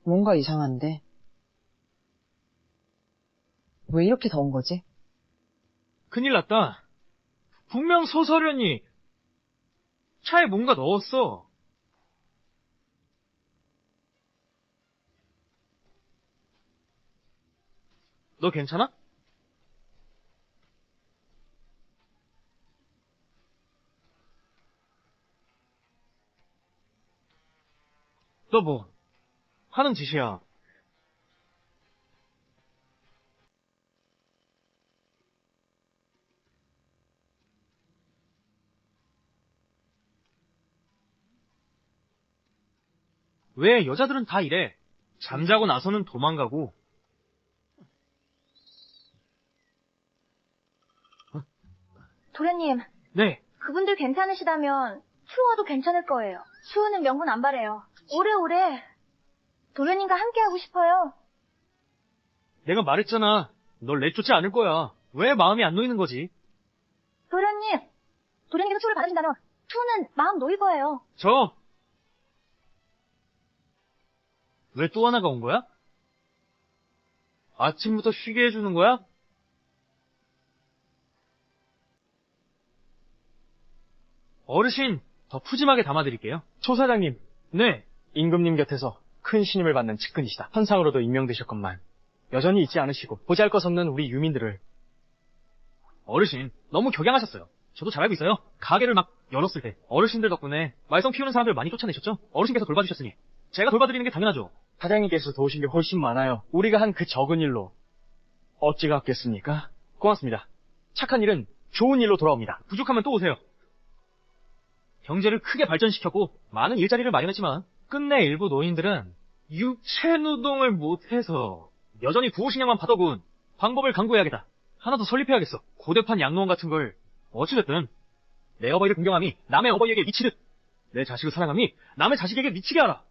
뭔가 이상한데. 왜 이렇게 더운 거지? 큰일 났다. 분명 소설연이 차에 뭔가 넣었어. 너 괜찮아? 너 뭐 하는 짓이야? 왜 여자들은 다 이래? 잠자고 나서는 도망가고. 도련님, 네, 그분들 괜찮으시다면 수호도 괜찮을 거예요. 수호는 명분 안 바래요. 오래오래 도련님과 함께하고 싶어요. 내가 말했잖아. 널 내쫓지 않을 거야. 왜 마음이 안 놓이는 거지? 도련님, 도련님께서 수호를 받으신다면 수호는 마음 놓일 거예요. 왜 또 하나가 온 거야? 아침부터 쉬게 해주는 거야? 어르신, 더 푸짐하게 담아드릴게요. 초사장님, 네, 임금님 곁에서 큰 신임을 받는 측근이시다. 현상으로도 임명되셨건만 여전히 잊지 않으시고 보잘것없는 우리 유민들을. 어르신, 너무 격양하셨어요. 저도 잘 알고 있어요. 가게를 막 열었을 때 어르신들 덕분에 말썽 피우는 사람들 많이 쫓아내셨죠? 어르신께서 돌봐주셨으니 제가 돌봐드리는 게 당연하죠. 사장님께서 도우신 게 훨씬 많아요. 우리가 한 그 적은 일로 어찌가 없겠습니까? 고맙습니다. 착한 일은 좋은 일로 돌아옵니다. 부족하면 또 오세요. 경제를 크게 발전시켰고 많은 일자리를 마련했지만 끝내 일부 노인들은 육체노동을 못해서 여전히 구호식량만 받아군. 방법을 강구해야겠다. 하나 더 설립해야겠어. 고대판 양로원 같은 걸. 어찌됐든 내 어버이를 존경함이 남의 어버이에게 미치듯 내 자식을 사랑함이 남의 자식에게 미치게 하라.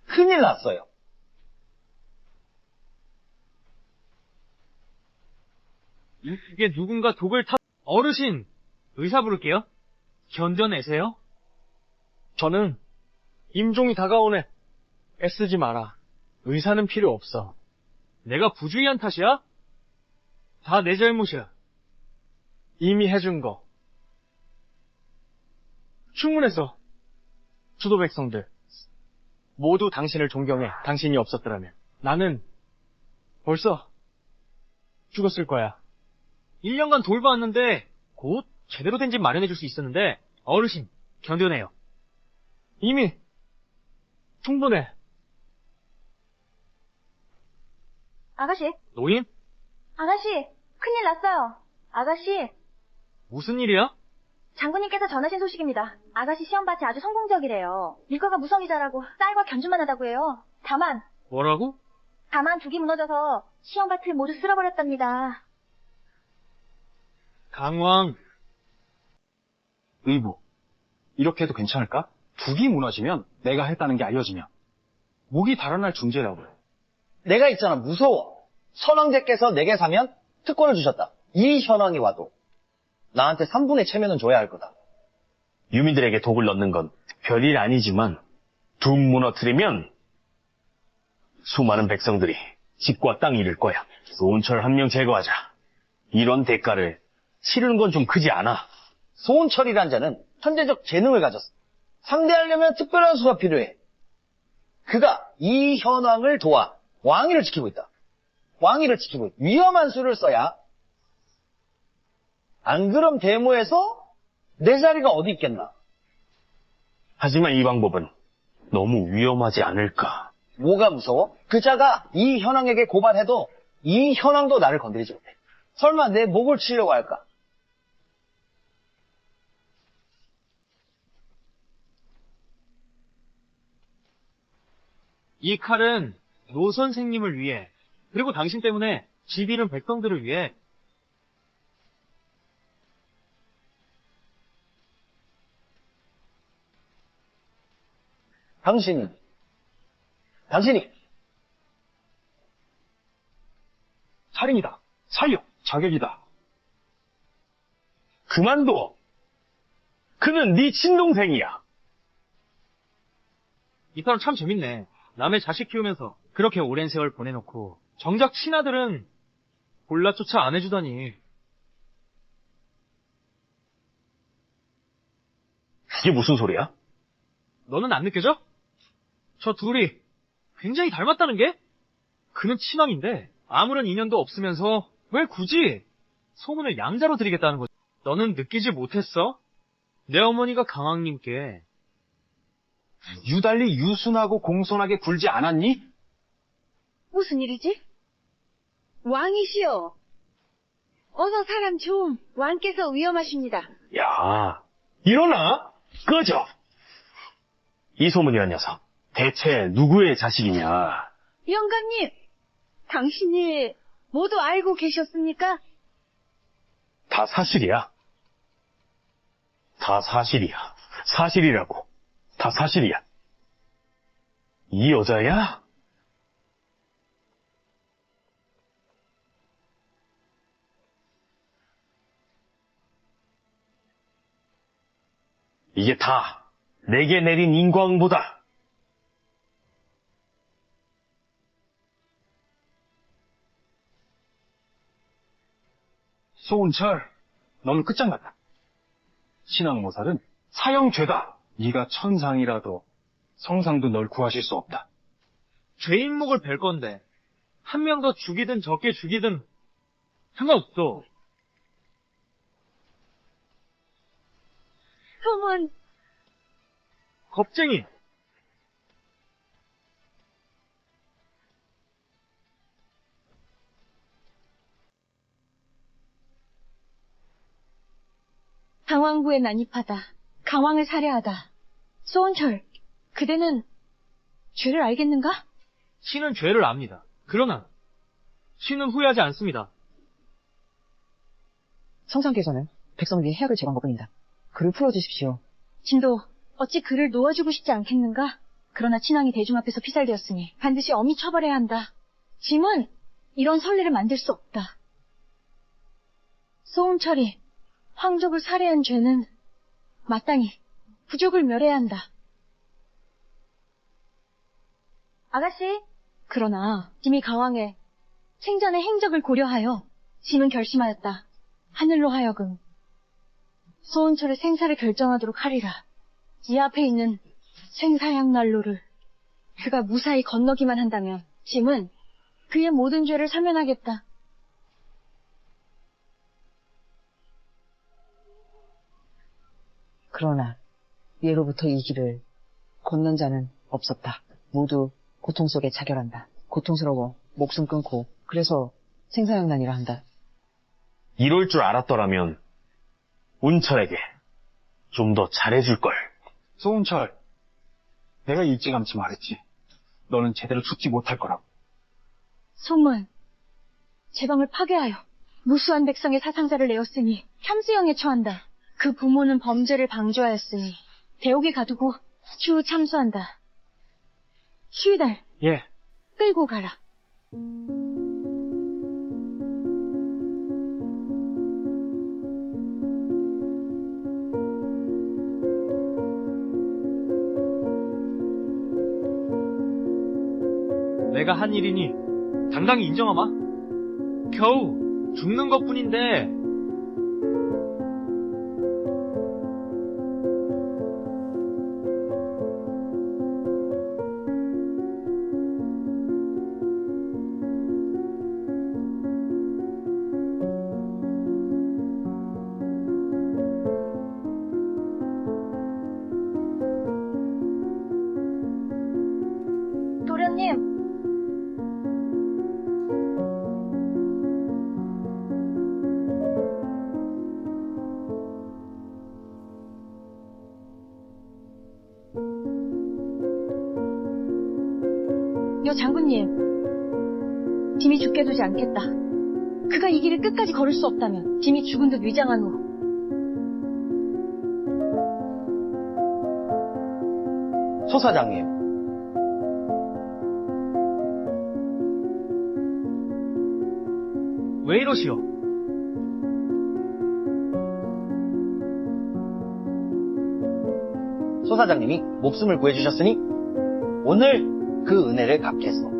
큰일 났어요. 이게 누군가 독을 타... 어르신, 의사 부를게요. 견뎌내세요. 저는 임종이 다가오네. 애쓰지 마라. 의사는 필요 없어. 내가 부주의한 탓이야? 다 내 잘못이야. 이미 해준 거 충분했어. 수도 백성들 모두 당신을 존경해. 당신이 없었더라면 나는 벌써 죽었을 거야. 1년간 돌봐왔는데 곧 제대로 된 집 마련해줄 수 있었는데 어르신, 견뎌내요. 이미 충분해. 아가씨, 노인? 아가씨, 큰일 났어요. 아가씨, 무슨 일이야? 장군님께서 전하신 소식입니다. 아가씨 시험밭이 아주 성공적이래요. 밀가가 무성이자라고 쌀과 견주만 하다고 해요. 다만 뭐라고? 둑이 무너져서 시험밭을 모두 쓸어버렸답니다. 강왕. 의부, 이렇게 해도 괜찮을까? 둑이 무너지면 내가 했다는 게 알려지면 목이 달아날 중재라고. 내가 있잖아, 무서워. 선왕제께서 내게 사면 특권을 주셨다. 이 현황이 와도 나한테 3분의 체면은 줘야 할 거다. 유민들에게 독을 넣는 건 별일 아니지만 둑 무너뜨리면 수많은 백성들이 집과 땅 잃을 거야. 소운철 한 명 제거하자. 이런 대가를 치르는 건 좀 크지 않아. 소운철이란 자는 천재적 재능을 가졌어. 상대하려면 특별한 수가 필요해. 그가 이 현황을 도와 왕위를 지키고 있다. 왕위를 지키고 있다. 위험한 수를 써야. 안 그럼 대모에서 내 자리가 어디 있겠나. 하지만 이 방법은 너무 위험하지 않을까. 뭐가 무서워? 그 자가 이 현황에게 고발해도 이 현황도 나를 건드리지 못해. 설마 내 목을 치려고 할까? 이 칼은 노 선생님을 위해, 그리고 당신 때문에 집 잃은 백성들을 위해. 당신이 살인이다. 살려. 자격이다. 그만둬. 그는 네 친동생이야. 이 사람 참 재밌네. 남의 자식 키우면서 그렇게 오랜 세월 보내놓고 정작 친아들은 골라쫓아 안 해주다니. 이게 무슨 소리야? 너는 안 느껴져? 저 둘이 굉장히 닮았다는 게? 그는 친왕인데 아무런 인연도 없으면서 왜 굳이 소문을 양자로 드리겠다는 거지? 너는 느끼지 못했어? 내 어머니가 강왕님께 유달리 유순하고 공손하게 굴지 않았니? 무슨 일이지? 왕이시여. 어서 사람 좀. 왕께서 위험하십니다. 야, 일어나. 꺼져. 이 소문이란 녀석 대체 누구의 자식이냐? 영감님, 당신이 모두 알고 계셨습니까? 다 사실이야. 다 사실이야. 사실이라고. 다 사실이야. 이 여자야? 이게 다 내게 내린 인과응보다. 소은철, 너는 끝장났다. 신앙모살은 사형죄다. 네가 천상이라도 성상도 널 구하실 수 없다. 죄인목을 벨 건데 한 명 더 죽이든 적게 죽이든 상관없어. 형은 겁쟁이. 당왕부에 난입하다. 강왕을 살해하다. 소원철, 그대는 죄를 알겠는가? 신은 죄를 압니다. 그러나 신은 후회하지 않습니다. 성상께서는 백성을 위해 해악을 제거한 것뿐입니다. 그를 풀어주십시오. 진도 어찌 그를 놓아주고 싶지 않겠는가? 그러나 친왕이 대중 앞에서 피살되었으니 반드시 엄히 처벌해야 한다. 짐은 이런 선례를 만들 수 없다. 소은철이 황족을 살해한 죄는 마땅히 부족을 멸해야 한다. 아가씨, 그러나 짐이 강왕에 생전의 행적을 고려하여 짐은 결심하였다. 하늘로 하여금 소은철의 생사를 결정하도록 하리라. 이 앞에 있는 생사양 난로를 그가 무사히 건너기만 한다면 짐은 그의 모든 죄를 사면하겠다. 그러나 예로부터 이 길을 건넌 자는 없었다. 모두 고통 속에 자결한다. 고통스러워 목숨 끊고 그래서 생사양난이라 한다. 이럴 줄 알았더라면 운철에게 좀 더 잘해줄걸. 소은철, 내가 일찌감치 말했지. 너는 제대로 죽지 못할 거라고. 소문, 제방을 파괴하여 무수한 백성의 사상자를 내었으니 혐수형에 처한다. 그 부모는 범죄를 방조하였으니 대옥에 가두고 추후 참수한다. 추위달, 예. 끌고 가라. 내가 한 일이니 당당히 인정하마. 겨우 죽는 것뿐인데 도련님. 여 장군님, 짐이 죽게 두지 않겠다. 그가 이 길을 끝까지 걸을 수 없다면 짐이 죽은 듯 위장한 후 소사장님, 왜 이러시오? 소사장님이 목숨을 구해주셨으니 오늘 그 은혜를 갚겠소.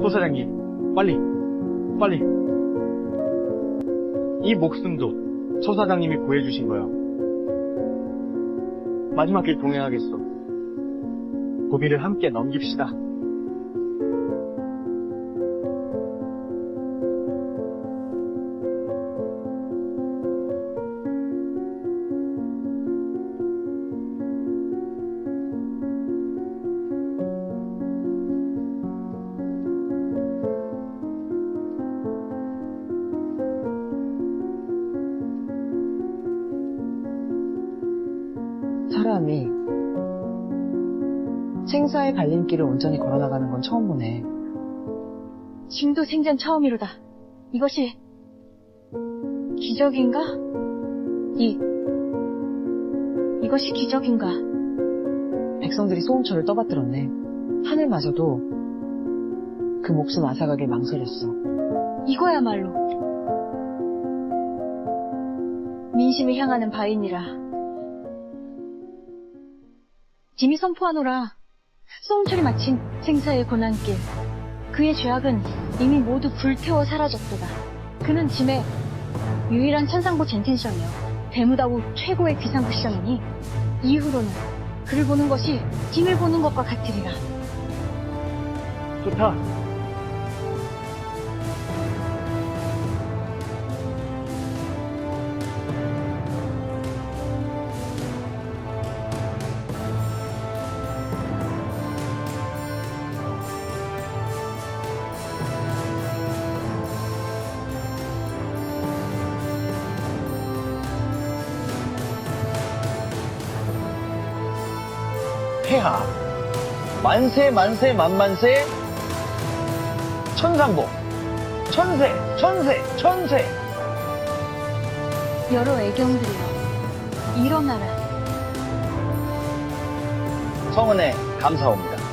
소사장님, 빨리. 이 목숨도 소사장님이 구해주신 거요. 마지막 길 동행하겠소. 고비를 함께 넘깁시다. 사람이 천사의 갈림길을 온전히 걸어나가는 건 처음 보네. 짐도 생전 처음이로다. 이것이 기적인가? 이것이 기적인가? 백성들이 소홍철을 떠받들었네. 하늘마저도 그 목숨 앗아가길 망설였어. 이거야말로 민심을 향하는 바이니라. 짐이 선포하노라. 소홍철이 마친 생사의 고난길. 그의 죄악은 이미 모두 불태워 사라졌도다. 그는 짐의 유일한 천상보 젠텐션이요. 데무다우 최고의 귀상 쿠션이니 이후로는 그를 보는 것이 짐을 보는 것과 같으리라. 좋다. 폐하, 만세 만세 만만세, 천상복, 천세 천세 천세. 여러 애경들이여 일어나라. 성은에 감사옵니다.